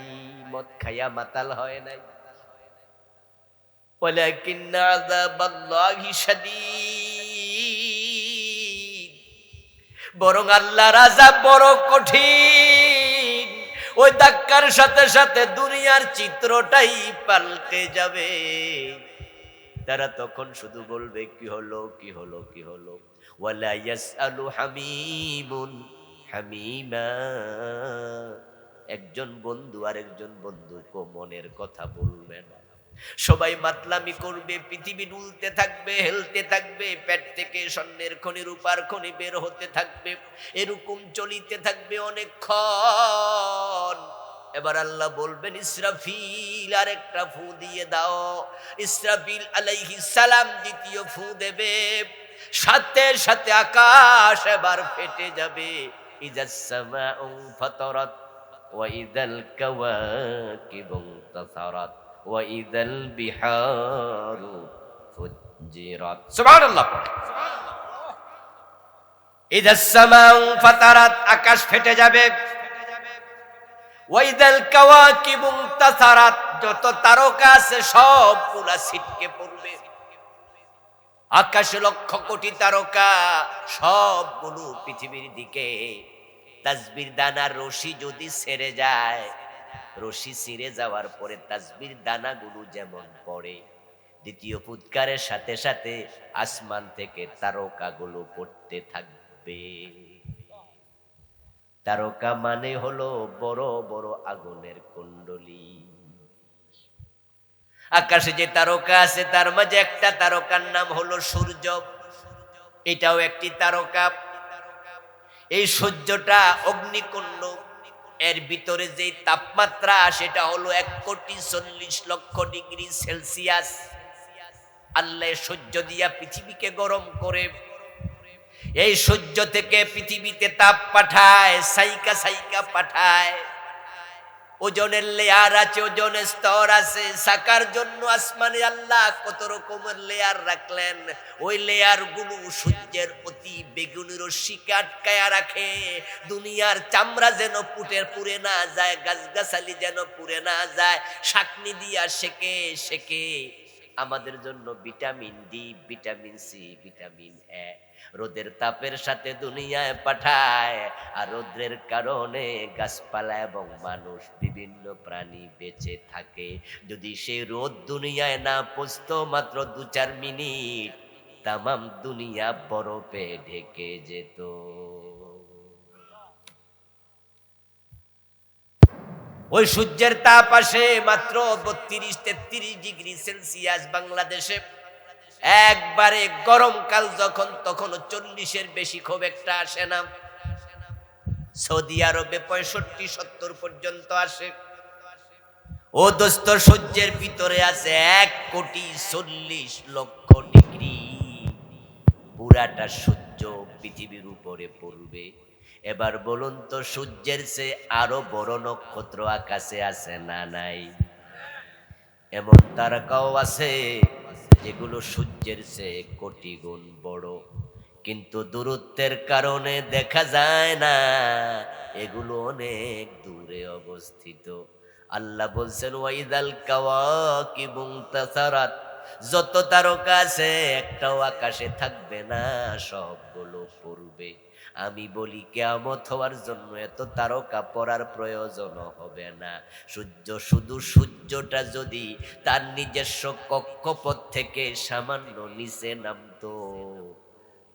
মদ খাইয়া মাতাল হয় নাই। ওয়ালাকিন্না আযাবাল্লাহি শাদীদ, বরং আল্লাহর আযাব বড় কঠিন। ওই ধাক্কার সাথে সাথে দুনিয়ার চিত্রটাই পাল্টে যাবে। তারা তখন শুধু বলবে কি হলো কি হলো কি হলো। ওয়ালা ইয়াসআলু হামিমুন হামিমা, একজন বন্ধু আরেকজন বন্ধুকে মনের কথা বলবে না। সবাই মাতলামি করবে, পৃথিবী ডুলতে থাকবে, হেলতে থাকবে, পেট থেকে স্বর্ণের খনি রূপার খনি বের হতে থাকবে, এরকম চলিতে থাকবে অনেকক্ষণ। এবার আল্লাহ বলবেন ইসরাফিল আরেকটা ফু দিয়ে দাও। ইসরাফিল আলাইহিস সালাম দ্বিতীয় ফু দেবে, সাথে সাথে আকাশ এবার ফেটে যাবে। ইযাস সামাউ ফাতারাত ওয়া ইযাল কাওয়াকিবু তাসারাত ওয়া ইযাল বিহারু ফুজ্জিরাত। সুবহানাল্লাহ। ইযাস সামাউ ফাতারাত, আকাশ ফেটে যাবে। ওয়াইদাল কাওয়াকিবু তাসারাত, যত তারকা আছে সবগুলা ছিটকে পড়বে। আকাশে লক্ষ কোটি তারকা সবগুলো পৃথিবীর দিকে। তাসবির দানার রশি যদি ছেড়ে যায়, রশি ছিঁড়ে যাওয়ার পরে তাসবির দানাগুলো যেমন পড়ে, দ্বিতীয় ফুৎকারের সাথে সাথে আসমান থেকে তারকাগুলো পড়তে থাকবে। তারকা মানে হলো বড় বড় আগুনের কুণ্ডলী। আকাশে যে তারকা আছে তার মাঝে একটা তারকার নাম হলো সূর্য, এটাও একটি তারকা। এই সূর্যটা অগ্নিকুণ্ড, এর ভিতরে যে তাপমাত্রা সেটা হলো 1,40,00,000 আল্লাহ সূর্য দিয়া পৃথিবীকে গরম করে, এই সূর্য থেকে পৃথিবীতে তাপ পাঠায়, সাইকা সাইকা পাঠায়। ওজনের লেয়ার আছে, ওজনের স্তর আছে। সাকার জন্য আসমানে আল্লাহ কত রকমের লেয়ার রাখলেন। ওই লেয়ার গুলো সূর্যের অতি বেগুনি রশ্মিকে আটকায়া রাখে। দুনিয়ার চামড়া যেন পুড়ে না যায়, গাছগাছালি যেন পুড়ে না যায়। শাকনি দিয়া সেকে সেকে আমাদের জন্য vitamin D, vitamin C, vitamin A রোদের তাপের সাথে দুনিয়ায় পাঠায়। আর রোদ্রের কারণে গাছপালা এবং মানুষ বিভিন্ন প্রাণী বেঁচে থাকে। যদি সেই রোদ দুনিয়ায় না পৌঁছতো মাত্র 2-4 মিনিট, তামাম দুনিয়া বরফে ঢেকে যেত। ওই সূর্যের তাপ আসে মাত্র 32-33 ডিগ্রি সেলসিয়াস। বাংলাদেশে একবারে গরমকাল যখন, তখন 40-এর বেশি খুব একটা আসে না। সৌদি আরবে 65-70 পর্যন্ত আসে। ও দোস্ত, সূর্যের ভিতরে আছে 1,40,00,000 ডিগ্রি। পুরাটা সূর্য পৃথিবীর উপরে পড়বে। এবার বলুন তো, সূর্যের চেয়ে আরো বড় নক্ষত্র আকাশে আছে না নাই? এমন তারকাও আছে যেগুলো সূর্যের চেয়ে কোটি গুণ বড়, কিন্তু দূরত্বের কারণে দেখা যায় না, এগুলো অনেক দূরে অবস্থিত। আল্লাহ বলছেন ওয়াইদাল কাওয়াকিবু ইনতাসারাত, যত তারকা আছে একটাও আকাশে থাকবে না, সবগুলো পড়বে। আমি বলি কিয়ামত হওয়ার জন্য এত তারকা পড়ার প্রয়োজন হবে না। শুধু সূর্যটা যদি তার নিজস্ব কক্ষপথ থেকে সামান্য নিচে নামতো,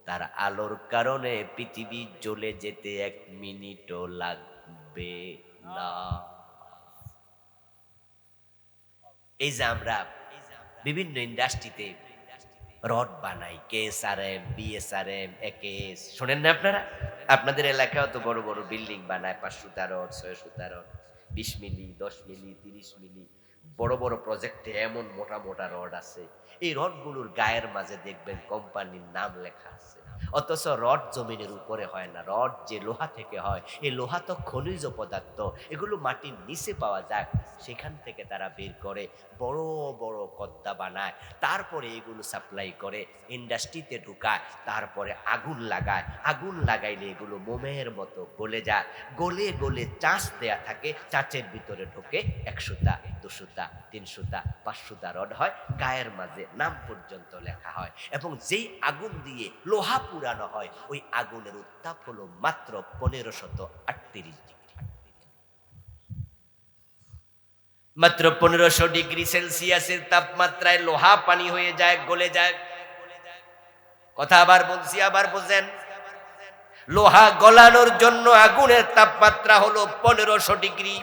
তার আলোর কারণে পৃথিবী জ্বলে যেতে 1 মিনিটও লাগবে না। এই যে আমরা বিভিন্ন ইন্ডাস্ট্রিতে রড বানাই, কেএসআরএম, বিএসআরএম, একেএস, শোনেন না আপনারা? আপনাদের এলাকায় তো বড় বড় বিল্ডিং বানায়, 5 সুতা রড, 6 সুতা রড, 20 মিলি, 10 মিলি, 30 মিলি, বড় বড় প্রজেক্টে এমন মোটা মোটা রড আছে। এই রডগুলোর গায়ের মাঝে দেখবেন কোম্পানির নাম লেখা আছে, অথচ রড জমিনের উপরে হয় না। রড যে লোহা থেকে হয়, এই লোহা তো খনিজ পদার্থ, এগুলো মাটির নিচে পাওয়া যায়, সেখান থেকে তারা বের করে বড় বড় কদ্দা বানায়, তারপরে এগুলো সাপ্লাই করে ইন্ডাস্ট্রিতে ঢুকায়, তারপরে আগুন লাগায়, আগুন লাগাইলে এগুলো মোমের মতো গলে যায়, গলে গলে চাঁচ দেয়া থাকে, চাঁচের ভিতরে ঢোকে 1 সুতা, 2 সুতা, 3 সুতা, 5 সুতা রড হয়, গায়ের মাঝে নাম পর্যন্ত লেখা হয়। এবং যেই আগুন দিয়ে লোহা পুরানো হয়, ওই আগুনের উত্তাপ হলো মাত্র 1538 ডিগ্রি। মাত্র 1500 ডিগ্রি সেলসিয়াসের তাপমাত্রায় লোহা পানি হয়ে যায়, গলে যায়। কথা আবার বলছি, আবার বোঝেন। লোহা গলানোর জন্য আগুনের তাপমাত্রা হলো 1500 ডিগ্রি,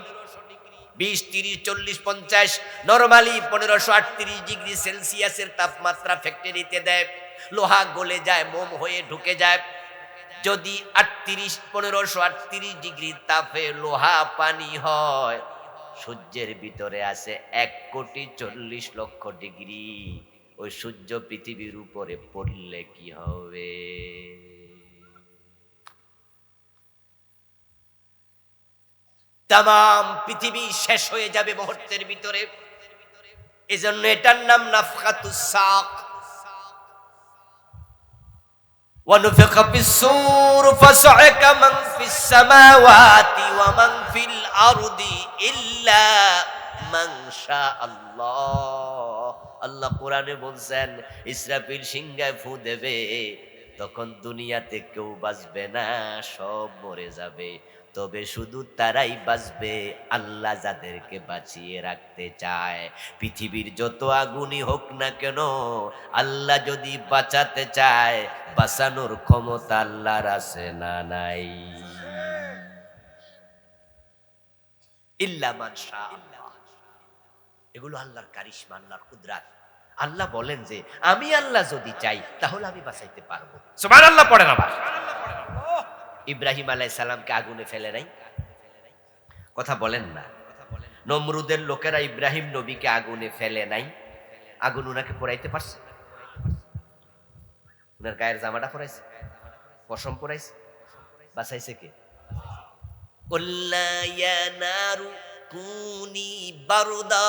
20, 30, 40, 50, নরমালি 1538 ডিগ্রি সেলসিয়াসের তাপমাত্রা ফ্যাক্টরিতে দেয়, লোহা গলে যায়, মোম হয়ে ঢুকে যায়। যদি 1538 ডিগ্রি তাপে লোহা পানি হয়, সূর্যের ভিতরে আছে 1,40,00,000 ডিগ্রি, ওই সূর্য পৃথিবীর উপরে পড়লে কি হবে? তাম পৃথিবী শেষ হয়ে যাবে মুহূর্তের ভিতরে। এজন্য এটার নাম নাফখাতুস সাক। ونفخ في الصور فصعق من في السماوات ومن في الأرض إلا من شاء الله। আল্লাহ কোরআনে বলছেন ইসরাফিল সিংহায় ফু দেবে, তখন দুনিয়াতে কেউ বাঁচবে না, সব মরে যাবে। তবে শুধু তারাই বাঁচবে আল্লাহ যাদেরকে বাঁচিয়ে রাখতে চায়। পৃথিবীর যত আগুনই হোক না কেন, আল্লাহ যদি বাঁচাতে চায়, বাঁচানোর ক্ষমতা আল্লাহর আছে না নাই? ইল্লা মান শা আল্লাহ। এগুলো আল্লাহর কারিশমা, আল্লাহর কুদরত। আল্লাহ বলেন যে আমি আল্লাহ যদি চাই তাহলে আমি বাঁচাইতে পারবো। সুবহানাল্লাহ পড়েন আবার। ইব্রাহিম আলাইহিস সালামকে আগুনে ফেলে নাই? কথা বলেন না। নমরুদের লোকেরা ইব্রাহিম নবীকে আগুনে ফেলে নাই? আগুন উনাকে পোড়াইতে পারছে? উনার গায়ের জামাটা পোড়াইছে, পশম পোড়াইছে, বাঁচাইছে কে? কুল্লা ইয়া নারু কুনি বারদা।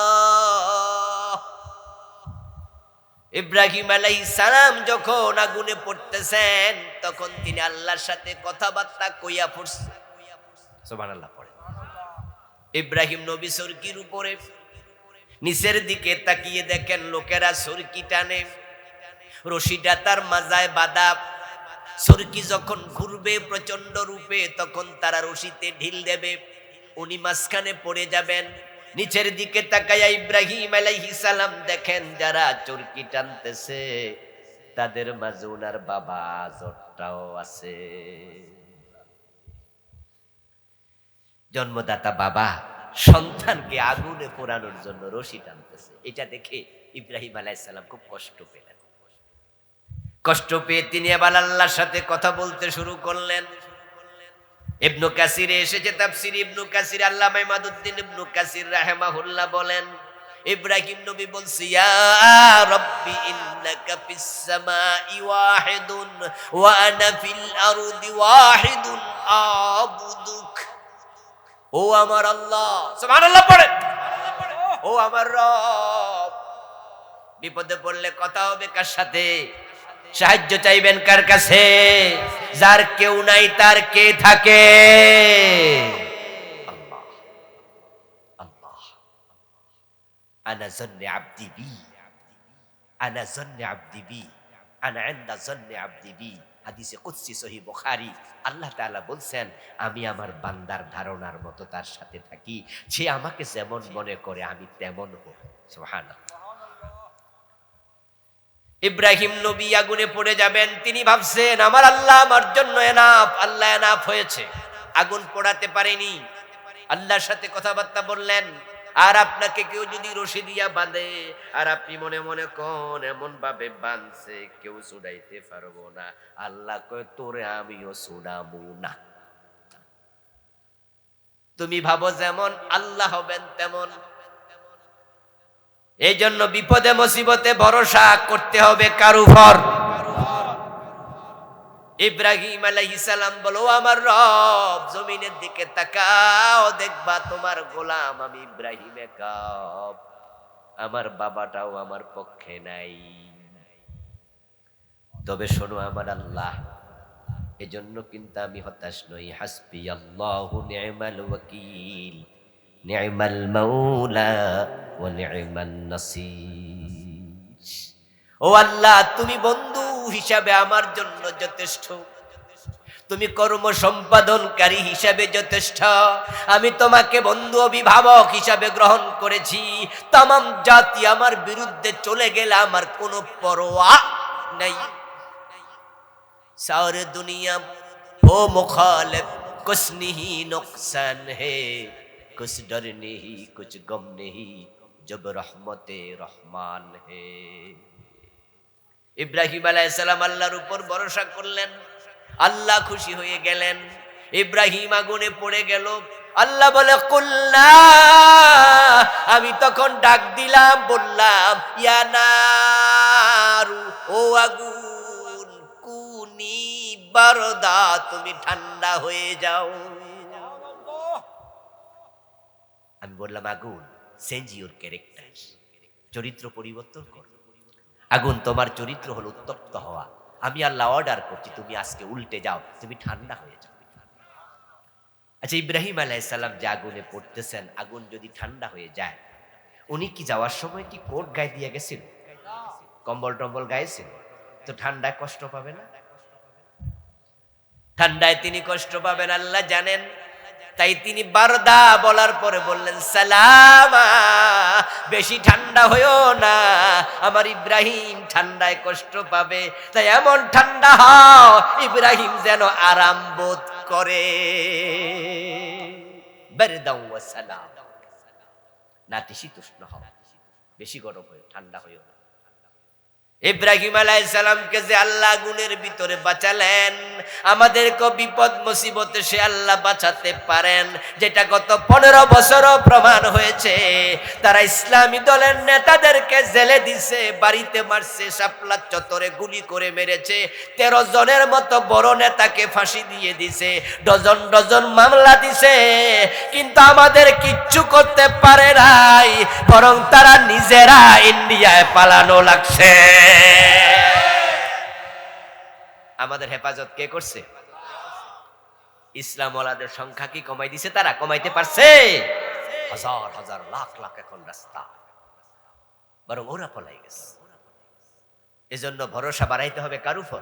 ইব্রাহিম আলাইহিস সালাম যখন আগুনে পড়তেছেন, তখন তিনি আল্লাহর সাথে কথাবার্তা কইয়া পড়ছে। সুবহানাল্লাহ পড়ে। ইব্রাহিম নবী সরকির উপরে নিচের দিকে তাকিয়ে দেখেন লোকেরা সরকি টানে, রশিটা তার মাজায় বাঁধা। সরকি যখন ঘুরবে প্রচন্ড রূপে, তখন তারা রশিতে ঢিল দেবে, উনি মাঝখানে পড়ে যাবেন। নিচের দিকে তাকায়া ইব্রাহিম আলাইহিস সালাম দেখেন যারা চরকি টানতেছে তাদের মাঝে ওনার বাবা আজরটাও আছে। জন্মদাতা বাবা সন্তানকে আগুনে পোড়ানোর জন্য রশি টানতেছে। এটা দেখে ইব্রাহিম আলাইহিস সালাম খুব কষ্ট পেলেন। কষ্ট পেয়ে তিনি এবার আল্লাহর সাথে কথা বলতে শুরু করলেন। ইবনু কাসিরে এসেছে, তাফসীর ইবনু কাসির, আল্লামা ইমাদউদ্দিন ইবনু কাসির রাহিমাহুল্লাহ বলেন, ইব্রাহিম নবী বলছে ইয়া রাব্বি ইন্নাকা ফিস সামাই ওয়াহিদুন ওয়া আনা ফিল আরদি ওয়াহিদুন আবুদুক। ও আমার আল্লাহ, সুবহানাল্লাহ পড়েন, ও আমার রব, বিপদে পড়লে কথা হবে কার সাথে? সাহায্য চাইবেন কার কাছে? যার কেউ নাই তার কে থাকে? আল্লাহ। আল্লাহ। আনা জন্নে আব্দি বি, আনা জন্নে আব্দি বি, আনা ইনদা জন্নে আব্দি বি। হাদিসে কুদসি সহিহ বুখারী। আল্লাহ তাআলা বলছেন, আমি আমার বান্দার ধারণার মতো তার সাথে থাকি, সে আমাকে যেমন মনে করে আমি তেমন হই। সুবহানাল্লাহ। ইব্রাহিম নবী আগুনে পড়ে যাবেন, তিনি ভাবছেন আমার আল্লাহ আমার জন্য এনাফ, আল্লাহ এনাফ হয়েছে, আগুন পোড়াতে পারেনি। আল্লাহর সাথে কথাবার্তা বললেন। আর আপনাকে কেউ যদি রশি দিয়া বাঁধে আর আপনি মনে মনে কোন এমন ভাবে বাঁধছে কেউ ছুড়াইতে পারবো না, আল্লাহ কয় তোরে আমিও ছুড়াবো না। তুমি ভাবো যেমন আল্লাহ হবেন তেমন। এই জন্য বিপদে মুসিবতে ভরসা করতে হবে কার উপর? ইব্রাহিম আলাইহিস সালাম বলো, আমার রব জমিনের দিকে তাকাও, দেখবা তোমার গোলাম আমি ইব্রাহিম একাব, আমার বাবাটাও আমার পক্ষে নাই। তবে শোনো আমার আল্লাহ, এজন্য কিন্তু আমি হতাশ নই। হাসবি আল্লাহু নি'মাল ওয়াকিল, নি'মাল মাওলা ওয়া নি'মান নাসির। ও আল্লাহ, তুমি বন্ধু হিসাবে আমার জন্য যথেষ্ট, তুমি কর্ম সম্পাদনকারী হিসাবে যথেষ্ট। আমি তোমাকে বন্ধু অভিভাবক হিসাবে গ্রহণ করেছি। তামাম জাতি আমার বিরুদ্ধে চলে গেলে আমার কোনো পরোয়া নাই। सारे दुनिया हो मुखालिफ, कुछ नहीं नुकसान है, कुछ डर नहीं कुछ गम नहीं, जब रहमते रहमान है। ইব্রাহিম আলাইহিস সালাম আল্লাহর উপর ভরসা করলেন, আল্লাহ খুশি হয়ে গেলেন। ইব্রাহিম আগুনে পড়ে গেল। আল্লাহ বলে কুল্লা, আমি তখন ডাক দিলাম, বললাম ইয়া নারু, ও আগুন, কুনি বারদা, তুমি ঠান্ডা হয়ে যাও। আমি বললাম আগুন, চেঞ্জ ইউর ক্যারেক্টার, চরিত্র পরিবর্তন করো। আগুন, তোমার চরিত্র হলো উত্তপ্ত হওয়া। আমি আল্লাহ অর্ডার করছি তুমি আজকে উল্টে যাও, তুমি ঠান্ডা হয়ে যাও। আচ্ছা, ইব্রাহিম আলাইহিস সালাম যে আগুনে পড়তেছেন, আগুন যদি ঠান্ডা হয়ে যায়, উনি কি যাওয়ার সময় কি কোট গায়ে দিয়ে গেছিল? কম্বল টম্বল গায়ে ছিল? তো ঠান্ডায় কষ্ট পাবে না? ঠান্ডায় তিনি কষ্ট পাবেন আল্লাহ জানেন। তাই তিনি বারদা বলার পরে বললেন সালামা, বেশি ঠান্ডা হয়েও না, আমার ইব্রাহিম ঠান্ডায় কষ্ট পাবে, তাই এমন ঠান্ডা হও ইব্রাহিম যেন আরাম বোধ করে। বারদাও ওয়া সালাম, নাতিশীতোষ্ণ হও, বেশি গরম হয়ে ঠান্ডা হয়েও না। ইব্রাহিম আলাইহিস সালামকে যে আল্লাহ আগুনের ভিতরে বাঁচালেন, আমাদেরকে বিপদ মুসিবতে সে আল্লাহ বাঁচাতে পারেন, যেটা গত 15 বছরও প্রমাণ হয়েছে। তারা ইসলামী দলের নেতাদেরকে জেলে দিছে, বাড়িতে মারছে, শাপলা চত্বরে গুলি করে মেরেছে, 13 জনের মতো বড় নেতাকে ফাঁসি দিয়ে দিছে, ডজন ডজন মামলা দিছে, কিন্তু আমাদের কিচ্ছু করতে পারে নাই, বরং তারা নিজেরা ইন্ডিয়ায় পালানো লাগছে। আমাদের হেফাজত কে করছে? ইসলাম ওয়ালাদের সংখ্যা কি কমাই দিছে? তারা কমাইতে পারছে? হাজার হাজার লাখ লাখ এখন রাস্তা, বরং ওরা পলাই গেছে। এজন্য ভরসা বাড়াইতে হবে কার উপর?